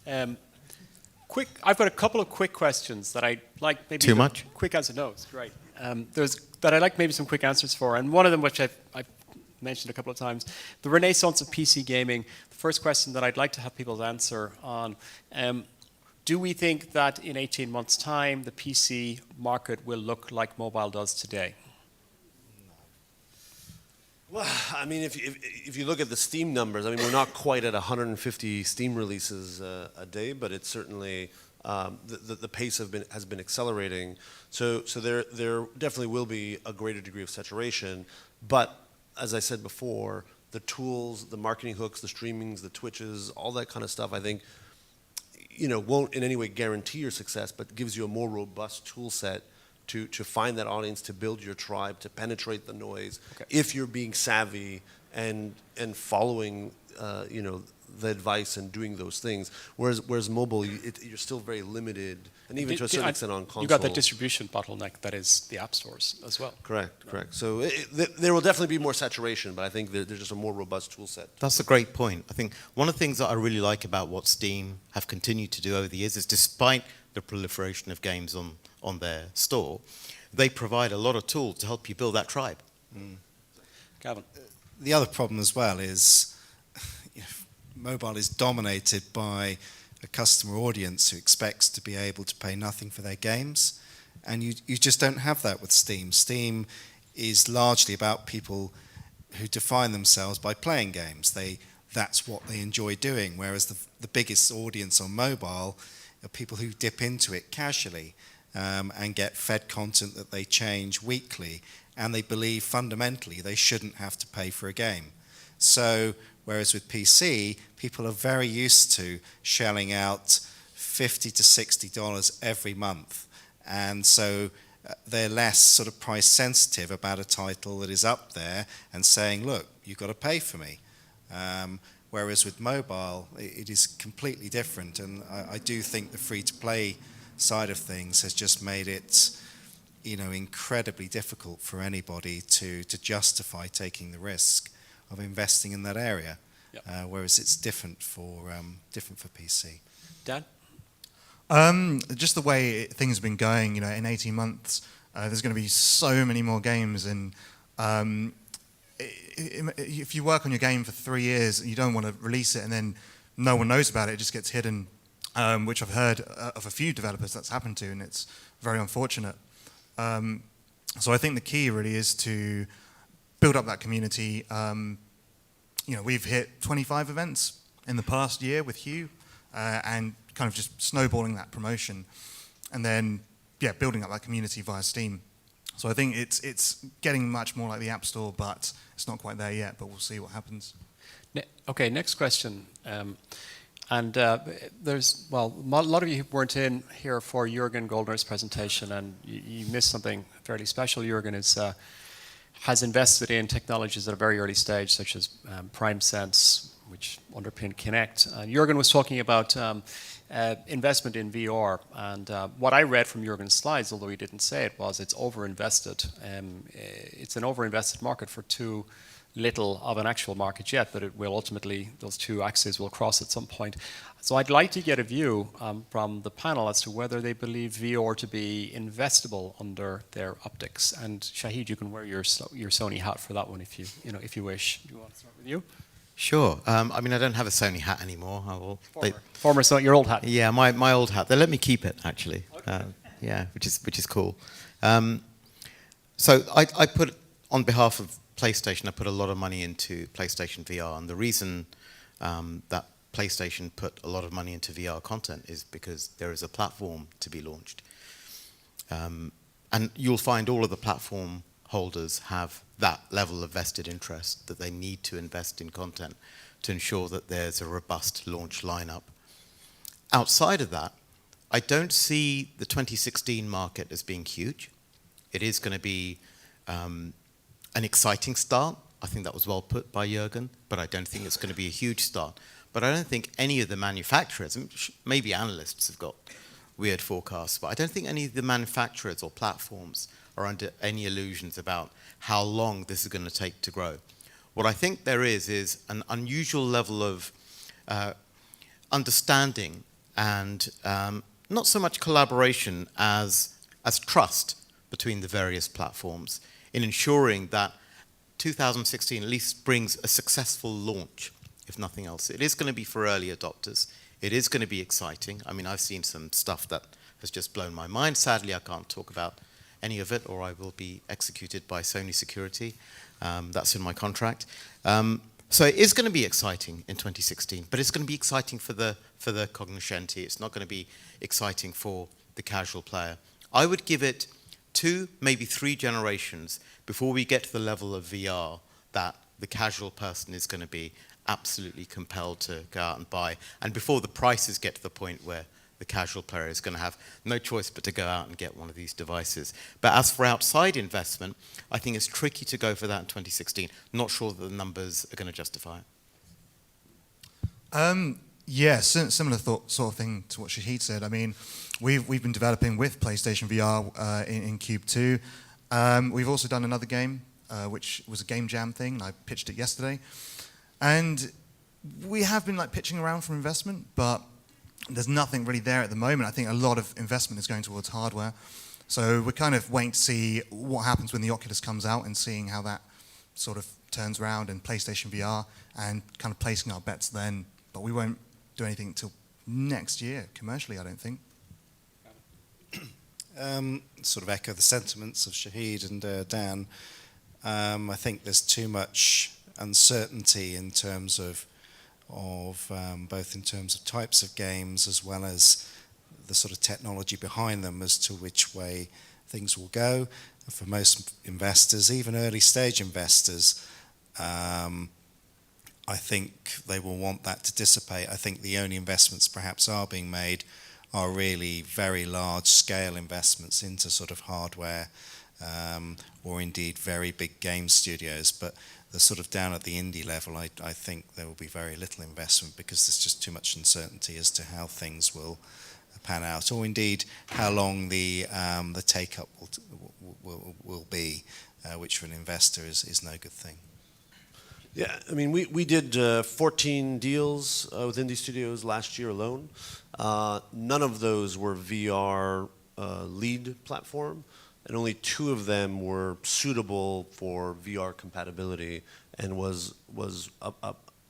I've got a couple of quick questions that I'd like maybe... Too much? Quick answer, no, it's great. That I'd like maybe some quick answers for, and one of them which I've mentioned a couple of times, the renaissance of PC gaming. The first question that I'd like to have people answer on, do we think that in 18 months' time the PC market will look like mobile does today? Well, I mean, if you look at the Steam numbers, I mean, we're not quite at 150 Steam releases a day, but it's certainly the pace has been accelerating. So there definitely will be a greater degree of saturation. But as I said before, the tools, the marketing hooks, the streamings, the Twitches, all that kind of stuff, I think, won't in any way guarantee your success, but gives you a more robust tool set to find that audience, to build your tribe, to penetrate the noise, if you're being savvy and following, the advice and doing those things. Whereas mobile, you're still very limited, and even to a certain extent on console. You've got that distribution bottleneck that is the app stores as well. Correct. So there will definitely be more saturation, but I think there's just a more robust tool set. That's a great point. I think one of the things that I really like about what Steam have continued to do over the years is, despite the proliferation of games on their store, they provide a lot of tools to help you build that tribe. Gavin? The other problem as well is mobile is dominated by a customer audience who expects to be able to pay nothing for their games, and you just don't have that with Steam. Steam is largely about people who define themselves by playing games. That's what they enjoy doing, whereas the biggest audience on mobile are people who dip into it casually and get fed content that they change weekly, and they believe fundamentally they shouldn't have to pay for a game. So whereas with PC, people are very used to shelling out $50 to $60 every month, and so they're less sort of price sensitive about a title that is up there and saying, look, you've got to pay for me. Whereas with mobile, it is completely different, and I do think the free-to-play side of things has just made it, incredibly difficult for anybody to justify taking the risk of investing in that area. Yep. Whereas it's different for PC. Dan? Just the way things have been going, in 18 months, there's going to be so many more games, and if you work on your game for 3 years, you don't want to release it and then no one knows about it, it just gets hidden, which I've heard of a few developers that's happened to, and it's very unfortunate. So I think the key really is to build up that community. We've hit 25 events in the past year with Hugh, and kind of just snowballing that promotion, and then building up that community via Steam. So I think it's getting much more like the App Store, but it's not quite there yet, but we'll see what happens. Okay, next question. There's, well, a lot of you weren't in here for Jürgen Goldner's presentation, and you missed something fairly special. Jürgen has invested in technologies at a very early stage, such as PrimeSense, which underpin Kinect. And Jürgen was talking about investment in VR, and what I read from Jürgen's slides, although he didn't say it, was it's overinvested. It's an overinvested market for too little of an actual market yet, but it will ultimately, those two axes will cross at some point. So I'd like to get a view from the panel as to whether they believe VR to be investable under their optics. And Shahid, you can wear your Sony hat for that one if you wish. Do you want to start with you? Sure. I mean, I don't have a Sony hat anymore. Former Sony, your old hat. Yeah, my old hat. They let me keep it, actually. Okay. Yeah, which is cool. So I put, on behalf of PlayStation, I put a lot of money into PlayStation VR, and the reason that PlayStation put a lot of money into VR content is because there is a platform to be launched. And you'll find all of the platform holders have that level of vested interest that they need to invest in content to ensure that there's a robust launch lineup. Outside of that, I don't see the 2016 market as being huge. It is going to be an exciting start. I think that was well put by Jürgen, but I don't think it's going to be a huge start. But I don't think any of the manufacturers, maybe analysts have got weird forecasts, but I don't think any of the manufacturers or platforms are under any illusions about how long this is going to take to grow. What I think there is an unusual level of understanding and not so much collaboration as trust between the various platforms in ensuring that 2016 at least brings a successful launch, if nothing else. It is going to be for early adopters. It is going to be exciting. I mean, I've seen some stuff that has just blown my mind. Sadly, I can't talk about any of it, or I will be executed by Sony security. That's in my contract. So it is going to be exciting in 2016, but it's going to be exciting for the cognoscenti. It's not going to be exciting for the casual player. I would give it 2, maybe 3 generations before we get to the level of VR that the casual person is going to be absolutely compelled to go out and buy, and before the prices get to the point where the casual player is going to have no choice but to go out and get one of these devices. But as for outside investment, I think it's tricky to go for that in 2016. Not sure that the numbers are going to justify it. Yeah, similar sort of thing to what Shahid said. I mean, we've been developing with PlayStation VR in Cube 2. We've also done another game, which was a game jam thing, and I pitched it yesterday. And we have been pitching around for investment, but there's nothing really there at the moment. I think a lot of investment is going towards hardware. So we're kind of waiting to see what happens when the Oculus comes out and seeing how that sort of turns around in PlayStation VR and kind of placing our bets then. But we won't do anything until next year, commercially, I don't think. Sort of echo the sentiments of Shahid and Dan. I think there's too much uncertainty in terms of both in terms of types of games as well as the sort of technology behind them as to which way things will go. And for most investors, even early stage investors, I think they will want that to dissipate. I think the only investments perhaps are being made are really very large scale investments into sort of hardware or indeed very big game studios. But the sort of down at the indie level, I think there will be very little investment because there's just too much uncertainty as to how things will pan out, or indeed how long the take-up will be, which for an investor is no good thing. Yeah, I mean, we did 14 deals with indie studios last year alone. None of those were VR lead platform, and only 2 of them were suitable for VR compatibility and was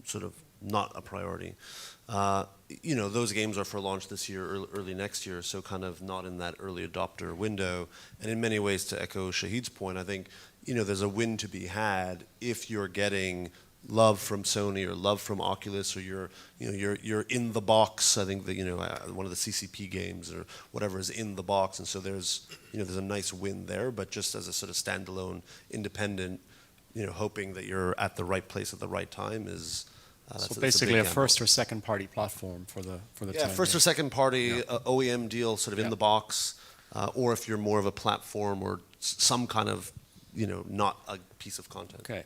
sort of not a priority. Those games are for launch this year, early next year, so kind of not in that early adopter window. And in many ways, to echo Shahid's point, I think there's a win to be had if you're getting love from Sony or love from Oculus, or you're in the box. I think that one of the CCP games or whatever is in the box, and so there's a nice win there. But just as a sort of standalone, independent, hoping that you're at the right place at the right time is. So basically, a first or second party platform for the time first or second party OEM deal, sort of in the box, or if you're more of a platform or some kind of not a piece of content. Okay.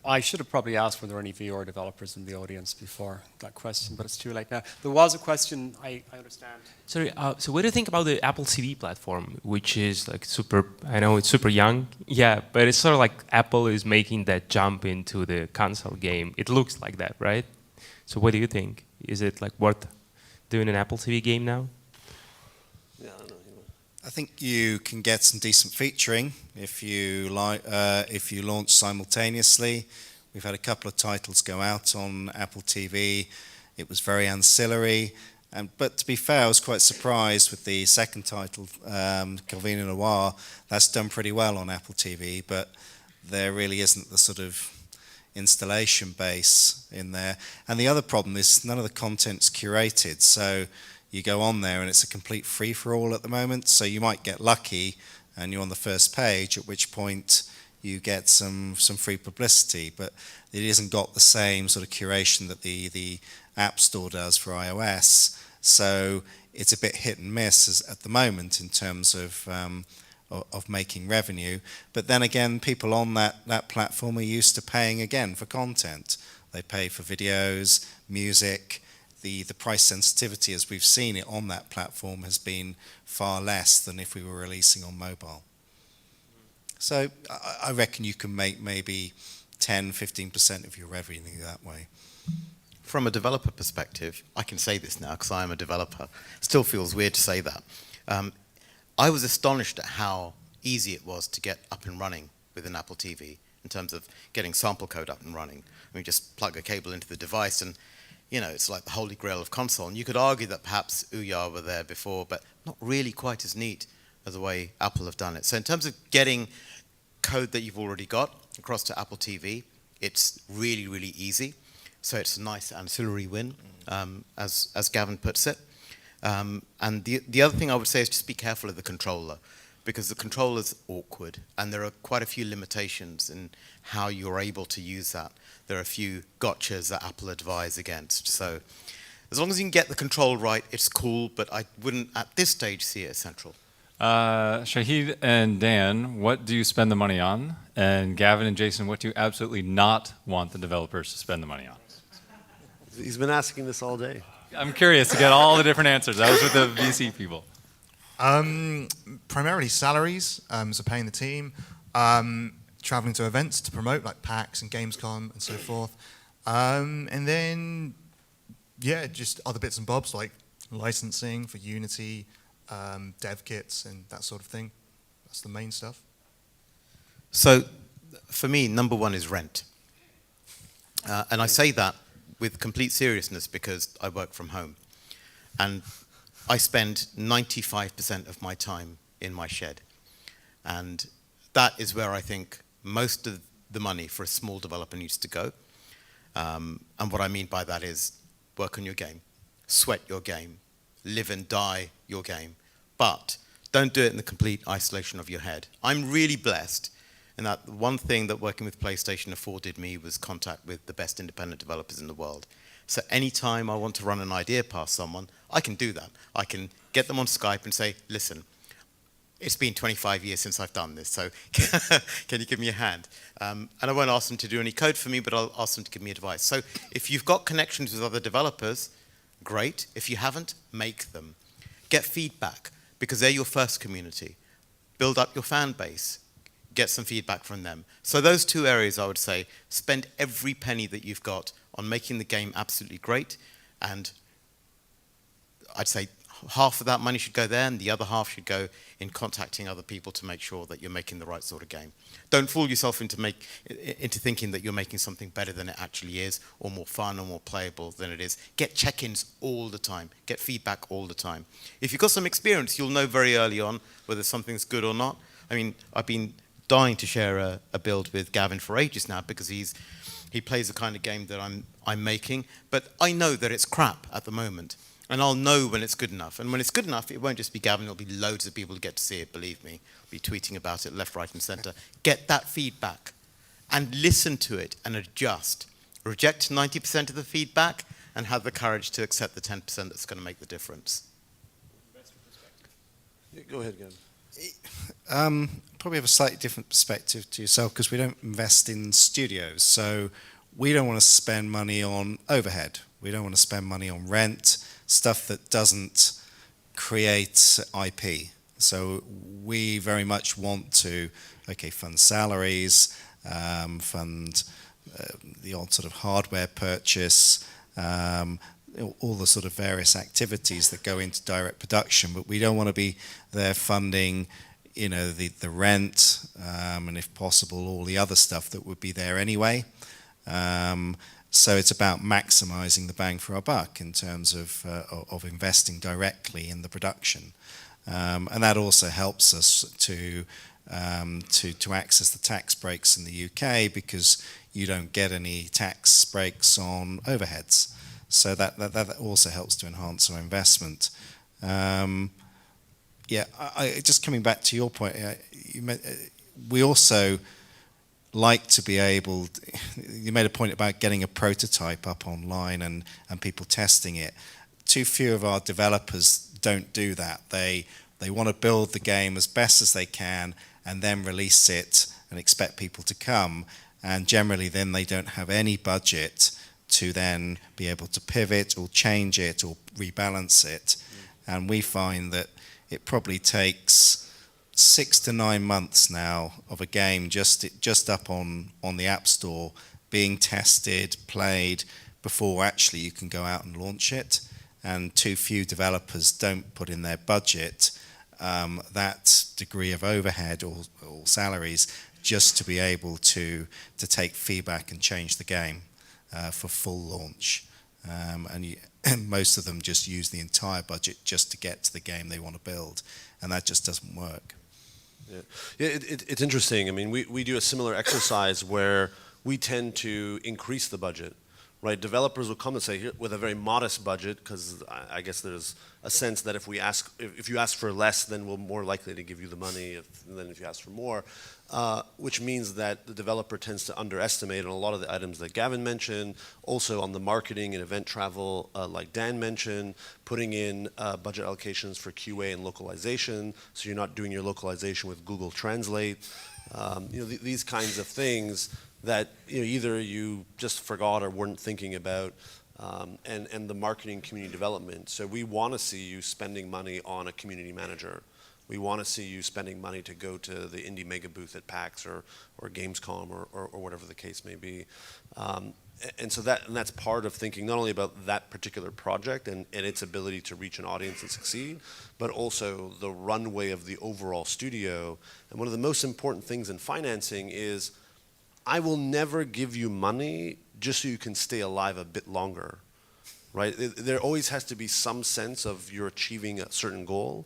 I should have probably asked were there any VR developers in the audience before that question, but it's too late now. There was a question, I understand. Sorry, so what do you think about the Apple TV platform, which is like super, I know it's super young, yeah, but it's sort of like Apple is making that jump into the console game. It looks like that, right? So what do you think? Is it like worth doing an Apple TV game now? Yeah, I don't know. I think you can get some decent featuring if you launch simultaneously. We've had a couple of titles go out on Apple TV. It was very ancillary, but to be fair, I was quite surprised with the second title, Gavin Noir. That's done pretty well on Apple TV, but there really isn't the sort of installation base in there. And the other problem is none of the content's curated, so you go on there and it's a complete free-for-all at the moment, so you might get lucky and you're on the first page, at which point you get some free publicity, but it hasn't got the same sort of curation that the App Store does for iOS, so it's a bit hit and miss at the moment in terms of making revenue. But then again, people on that platform are used to paying again for content. They pay for videos, music. The price sensitivity, as we've seen it on that platform, has been far less than if we were releasing on mobile. So I reckon you can make maybe 10-15% of your revenue that way. From a developer perspective, I can say this now because I am a developer. Still feels weird to say that. I was astonished at how easy it was to get up and running with an Apple TV in terms of getting sample code up and running. I mean, just plug a cable into the device and it's like the holy grail of console. And you could argue that perhaps Ouya were there before, but not really quite as neat as the way Apple have done it. So in terms of getting code that you've already got across to Apple TV, it's really, really easy. So it's a nice ancillary win, as Gavin puts it. And the other thing I would say is just be careful of the controller, because the controller's awkward, and there are quite a few limitations in how you're able to use that. There are a few gotchas that Apple advise against. So as long as you can get the control right, it's cool, but I wouldn't at this stage see it as central. Shahid and Dan, what do you spend the money on? And Gavin and Jason, what do you absolutely not want the developers to spend the money on? He's been asking this all day. I'm curious to get all the different answers. That was with the VC people. Primarily salaries, so paying the team, traveling to events to promote, like PAX and Gamescom and so forth. And then, just other bits and bobs like licensing for Unity, dev kits and that sort of thing. That's the main stuff. So for me, number one is rent. And I say that with complete seriousness because I work from home. And I spend 95% of my time in my shed. And that is where I think most of the money for a small developer needs to go. And what I mean by that is work on your game, sweat your game, live and die your game, but don't do it in the complete isolation of your head. I'm really blessed in that one thing that working with PlayStation afforded me was contact with the best independent developers in the world. So anytime I want to run an idea past someone, I can do that. I can get them on Skype and say, listen, it's been 25 years since I've done this, so can you give me a hand? And I won't ask them to do any code for me, but I'll ask them to give me advice. So if you've got connections with other developers, great. If you haven't, make them. Get feedback, because they're your first community. Build up your fan base. Get some feedback from them. So those two areas, I would say, spend every penny that you've got on making the game absolutely great, and I'd say half of that money should go there and the other half should go in contacting other people to make sure that you're making the right sort of game. Don't fool yourself into thinking that you're making something better than it actually is, or more fun or more playable than it is. Get check-ins all the time. Get feedback all the time. If you've got some experience, you'll know very early on whether something's good or not. I mean, I've been dying to share a build with Gavin for ages now because he's He plays the kind of game that I'm making, but I know that it's crap at the moment. And I'll know when it's good enough. And when it's good enough, it won't just be Gavin, it'll be loads of people who get to see it, believe me. I'll be tweeting about it left, right, and center. Get that feedback and listen to it and adjust. Reject 90% of the feedback and have the courage to accept the 10% that's going to make the difference. Yeah, go ahead, Gavin. Probably have a slightly different perspective to yourself because we don't invest in studios. So we don't want to spend money on overhead. We don't want to spend money on rent, stuff that doesn't create IP. So we very much want to, fund salaries, fund the odd sort of hardware purchase, all the sort of various activities that go into direct production, but we don't want to be there funding, the rent, and if possible, all the other stuff that would be there anyway. So it's about maximizing the bang for our buck in terms of investing directly in the production, and that also helps us to access the tax breaks in the UK because you don't get any tax breaks on overheads. So that also helps to enhance our investment. Just coming back to your point, we also like to be able, you made a point about getting a prototype up online and people testing it. Too few of our developers don't do that. They want to build the game as best as they can and then release it and expect people to come. And generally then they don't have any budget to then be able to pivot or change it or rebalance it. And we find that it probably takes 6 to 9 months now of a game just up on the App Store being tested, played, before actually you can go out and launch it. And too few developers don't put in their budget that degree of overhead or salaries just to be able to take feedback and change the game for full launch. And most of them just use the entire budget just to get to the game they want to build, and that just doesn't work. Yeah, it's interesting. I mean, we do a similar exercise where we tend to increase the budget, right? Developers will come and say, here, with a very modest budget, because I guess there's a sense that if you ask for less, then we're more likely to give you the money than if you ask for more, which means that the developer tends to underestimate on a lot of the items that Gavin mentioned, also on the marketing and event travel, like Dan mentioned, putting in budget allocations for QA and localization, so you're not doing your localization with Google Translate, these kinds of things that either you just forgot or weren't thinking about, and the marketing community development. So we want to see you spending money on a community manager. We want to see you spending money to go to the indie mega booth at PAX or Gamescom or whatever the case may be. And so that's part of thinking not only about that particular project and its ability to reach an audience and succeed, but also the runway of the overall studio. And one of the most important things in financing is I will never give you money just so you can stay alive a bit longer, right? There always has to be some sense of you're achieving a certain goal,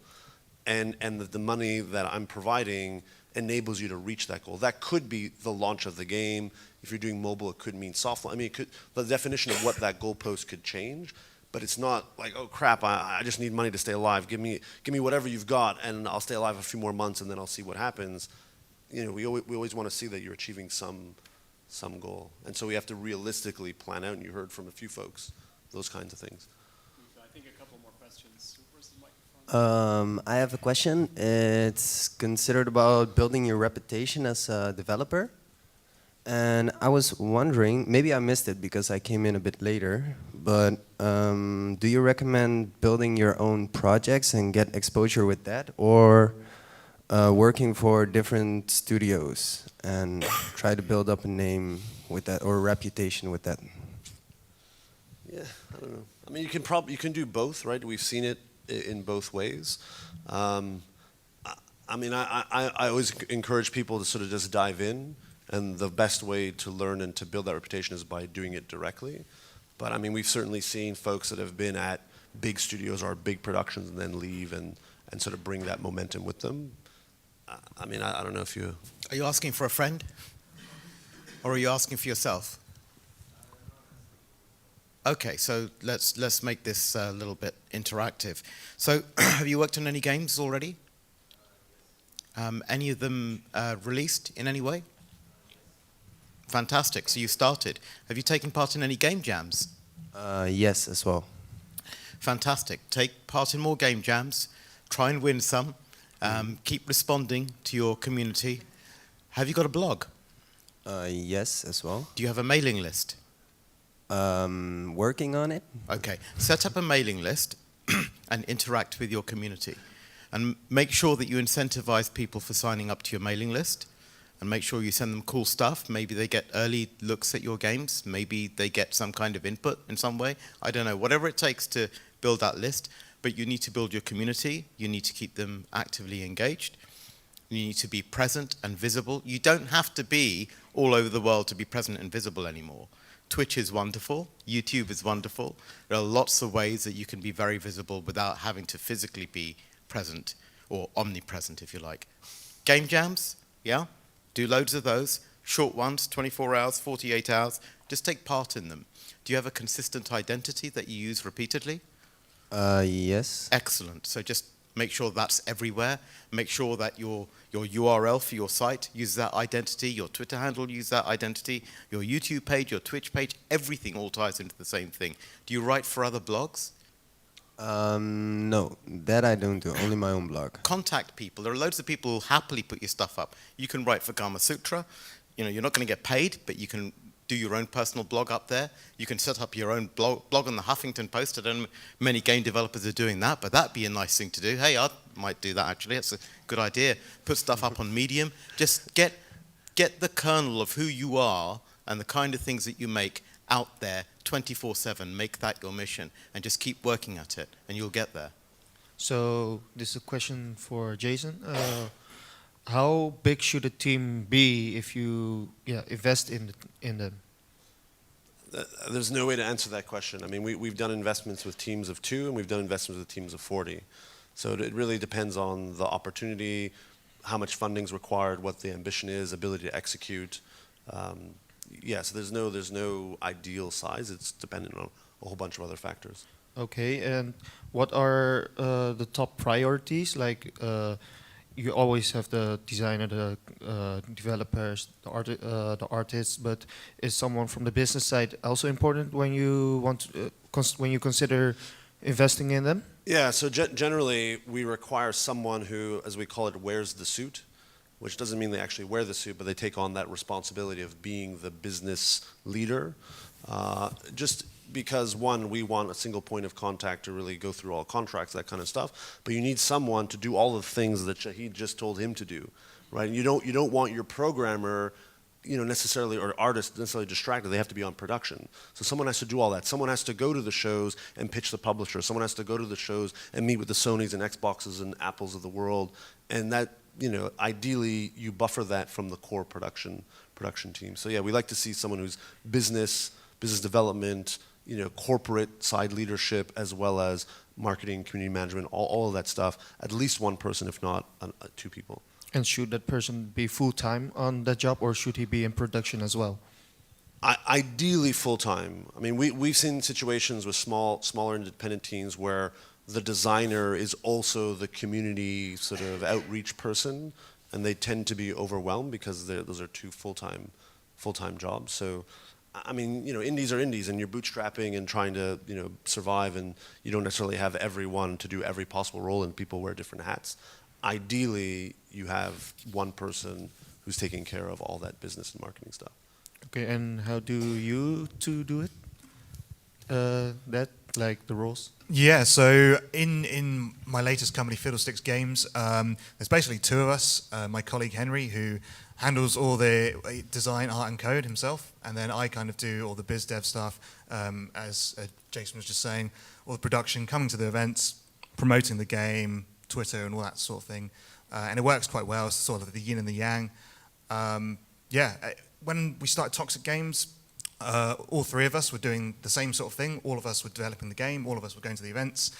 and that the money that I'm providing enables you to reach that goal. That could be the launch of the game. If you're doing mobile, it could mean soft launch. I mean, the definition of what that goalpost could change, but it's not like, oh crap, I just need money to stay alive. Give me whatever you've got, and I'll stay alive a few more months, and then I'll see what happens. We always want to see that you're achieving some goal, and so we have to realistically plan out. And you heard from a few folks those kinds of things. I think a couple more questions. Where's the microphone? I have a question. It's considered about building your reputation as a developer, and I was wondering, maybe I missed it because I came in a bit later, but do you recommend building your own projects and get exposure with that, or working for different studios and try to build up a name with that or a reputation with that? Yeah, I don't know. I mean, you can do both, right? We've seen it in both ways. I mean, I always encourage people to sort of just dive in, and the best way to learn and to build that reputation is by doing it directly. But I mean, we've certainly seen folks that have been at big studios or big productions and then leave and sort of bring that momentum with them. I mean, I don't know if you... Are you asking for a friend? Or are you asking for yourself? Okay, so let's make this a little bit interactive. So, have you worked on any games already? Any of them released in any way? Fantastic. So you started. Have you taken part in any game jams? Yes, as well. Fantastic. Take part in more game jams. Try and win some. Keep responding to your community. Have you got a blog? Yes, as well. Do you have a mailing list? Working on it. Okay. Set up a mailing list and interact with your community. And make sure that you incentivize people for signing up to your mailing list. And make sure you send them cool stuff. Maybe they get early looks at your games. Maybe they get some kind of input in some way. I don't know. Whatever it takes to build that list. But you need to build your community. You need to keep them actively engaged. You need to be present and visible. You don't have to be all over the world to be present and visible anymore. Twitch is wonderful. YouTube is wonderful. There are lots of ways that you can be very visible without having to physically be present, or omnipresent if you like. Game jams, yeah? Do loads of those. Short ones, 24 hours, 48 hours. Just take part in them. Do you have a consistent identity that you use repeatedly? Yes. Excellent. So just make sure that's everywhere. Make sure that your URL for your site uses that identity, your Twitter handle uses that identity, your YouTube page, your Twitch page, everything all ties into the same thing. Do you write for other blogs? No, that I don't do, only my own blog. Contact people. There are loads of people who happily put your stuff up. You can write for Kama Sutra. You know, you're not going to get paid, but you can do your own personal blog up there. You can set up your own blog on the Huffington Post. I don't know many game developers are doing that, but that'd be a nice thing to do. Hey, I might do that actually. That's a good idea. Put stuff up on Medium. Just get the kernel of who you are and the kind of things that you make out there 24/7. Make that your mission and just keep working at it and you'll get there. So this is a question for Jason. How big should a team be if you invest in them? There's no way to answer that question. I mean, we've done investments with teams of 2 and we've done investments with teams of 40. So it really depends on the opportunity, how much funding is required, what the ambition is, ability to execute. So there's no ideal size. It's dependent on a whole bunch of other factors. Okay, and what are the top priorities? Like you always have the designer, the developers, the artists, but is someone from the business side also important when you want to, when you consider investing in them? Yeah. So generally, we require someone who, as we call it, wears the suit. Which doesn't mean they actually wear the suit, but they take on that responsibility of being the business leader. Just because, one, we want a single point of contact to really go through all contracts, that kind of stuff. But you need someone to do all the things that Shahid just told him to do, right? You don't want your programmer, necessarily, or artist necessarily distracted. They have to be on production. So someone has to do all that. Someone has to go to the shows and pitch the publisher. Someone has to go to the shows and meet with the Sonys and Xboxes and Apples of the world, and that. Ideally, you buffer that from the core production team. So yeah, we like to see someone who's business development, corporate side leadership, as well as marketing, community management, all of that stuff. At least one person, if not 2 people. And should that person be full-time on that job, or should he be in production as well? Ideally, full-time. I mean, we've seen situations with smaller independent teams where the designer is also the community sort of outreach person, and they tend to be overwhelmed because those are 2 full-time jobs. So, I mean, indies are indies, and you're bootstrapping and trying to, survive, and you don't necessarily have everyone to do every possible role, and people wear different hats. Ideally, you have one person who's taking care of all that business and marketing stuff. Okay, and how do you 2 do it? Like the roles? Yeah, so in my latest company, Fiddlesticks Games, there's basically 2 of us. My colleague Henry, who handles all the design, art and code himself, and then I kind of do all the biz dev stuff, as Jason was just saying, all the production, coming to the events, promoting the game, Twitter and all that sort of thing. And it works quite well, it's sort of the yin and the yang. When we started Toxic Games, all 3 of us were doing the same sort of thing. All of us were developing the game. All of us were going to the events.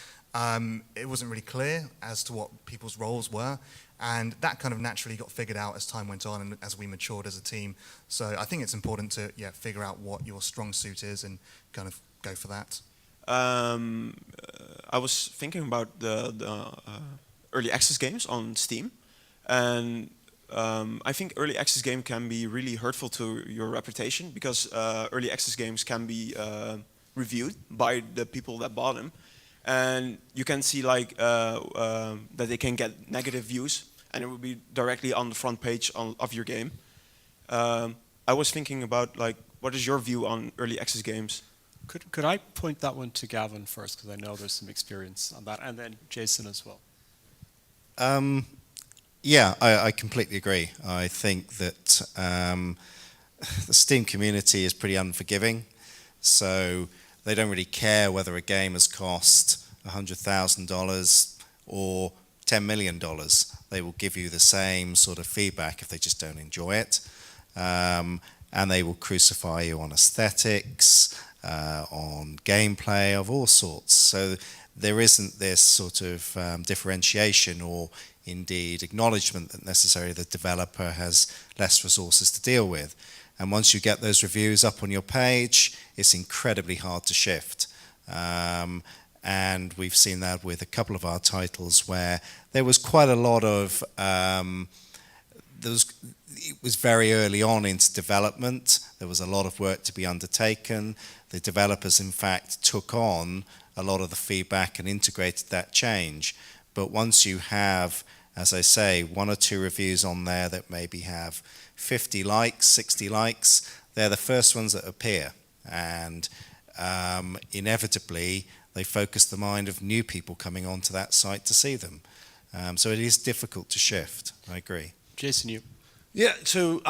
it wasn't really clear as to what people's roles were. And that kind of naturally got figured out as time went on and as we matured as a team. So I think it's important to figure out what your strong suit is and kind of go for that. I was thinking about the early access games on Steam, and I think early access game can be really hurtful to your reputation, because early access games can be reviewed by the people that bought them, and you can see like that they can get negative views, and it will be directly on the front page of your game. I was thinking about like, what is your view on early access games? Could I point that one to Gavin first, because I know there's some experience on that, and then Jason as well. Yeah, I completely agree. I think that the Steam community is pretty unforgiving, so they don't really care whether a game has cost $100,000 or $10 million. They will give you the same sort of feedback if they just don't enjoy it, and they will crucify you on aesthetics, on gameplay of all sorts. So there isn't this sort of differentiation or indeed acknowledgement that necessarily the developer has less resources to deal with. And once you get those reviews up on your page, it's incredibly hard to shift. And we've seen that with a couple of our titles where there was quite a lot of, it was very early on into development. There was a lot of work to be undertaken. The developers, in fact, took on a lot of the feedback and integrated that change. But once you have, as I say, 1 or 2 reviews on there that maybe have 50 likes, 60 likes, they're the first ones that appear. And inevitably, they focus the mind of new people coming onto that site to see them. So it is difficult to shift, I agree. Jason, you. Yeah, so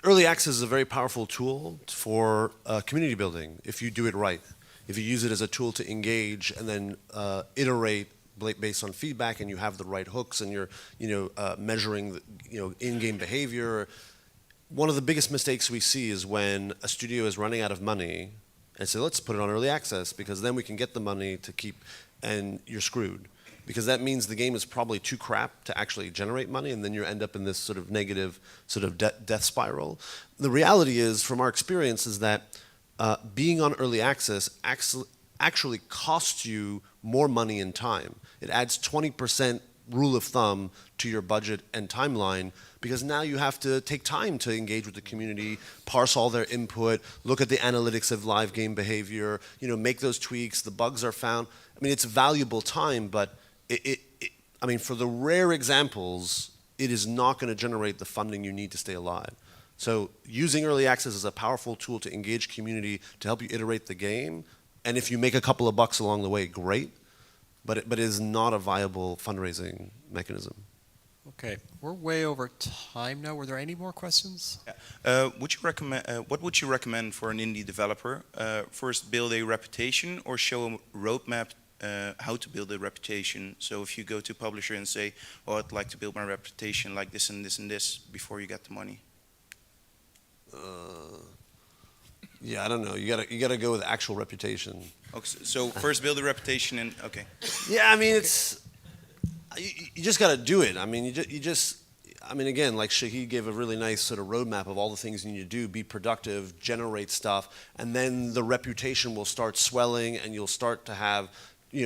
early access is a very powerful tool for community building if you do it right. If you use it as a tool to engage and then iterate based on feedback, and you have the right hooks, and you're measuring the, in-game behavior. One of the biggest mistakes we see is when a studio is running out of money and say, let's put it on early access because then we can get the money to keep, and you're screwed. Because that means the game is probably too crap to actually generate money, and then you end up in this sort of negative sort of death spiral. The reality is, from our experience, is that being on early access actually costs you more money and time. It adds 20% rule of thumb to your budget and timeline, because now you have to take time to engage with the community, parse all their input, look at the analytics of live game behavior, make those tweaks, the bugs are found. I mean, it's valuable time, but I mean, for the rare examples, it is not going to generate the funding you need to stay alive. So using early access is a powerful tool to engage community, to help you iterate the game. And if you make a couple of bucks along the way, great. But it is not a viable fundraising mechanism. Okay, we're way over time now. Were there any more questions? Yeah. What would you recommend for an indie developer? First, build a reputation, or show a roadmap how to build a reputation? So if you go to a publisher and say, "Oh, I'd like to build my reputation like this and this and this," before you get the money. Yeah, I don't know. You gotta go with actual reputation. Okay, so first build a reputation, and okay. Yeah, I mean, it's you just gotta do it. I mean, I mean, again, like Shahid gave a really nice sort of roadmap of all the things you need to do: be productive, generate stuff, and then the reputation will start swelling, and you'll start to have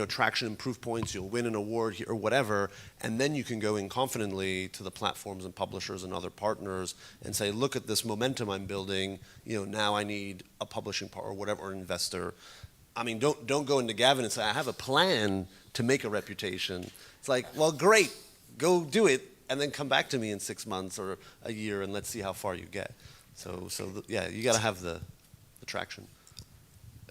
traction and proof points. You'll win an award here or whatever, and then you can go in confidently to the platforms and publishers and other partners and say, look at this momentum I'm building. Now I need a publishing partner or whatever, or investor. I mean, don't go into Gavin and say, I have a plan to make a reputation. It's like, well, great, go do it, and then come back to me in 6 months or a year, and let's see how far you get. Yeah, you got to have the traction.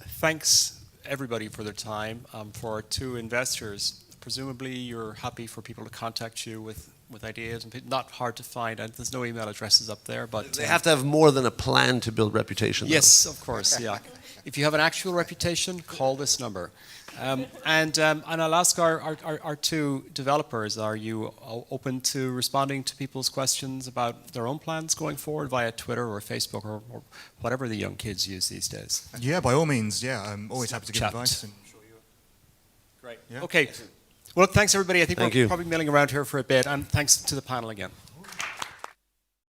Thanks everybody for their time. For our 2 investors, presumably you're happy for people to contact you with ideas, and not hard to find, and there's no email addresses up there, but they have to have more than a plan to build reputation, though. Yes, of course, yeah. If you have an actual reputation, call this number. And I'll ask our 2 developers, are you open to responding to people's questions about their own plans going forward via Twitter or Facebook or whatever the young kids use these days? Yeah, by all means, yeah. I'm always happy to give advice. And Great. Yeah. Okay. Well, thanks everybody. I think Thank we're you. probably milling around here for a bit, and thanks to the panel again.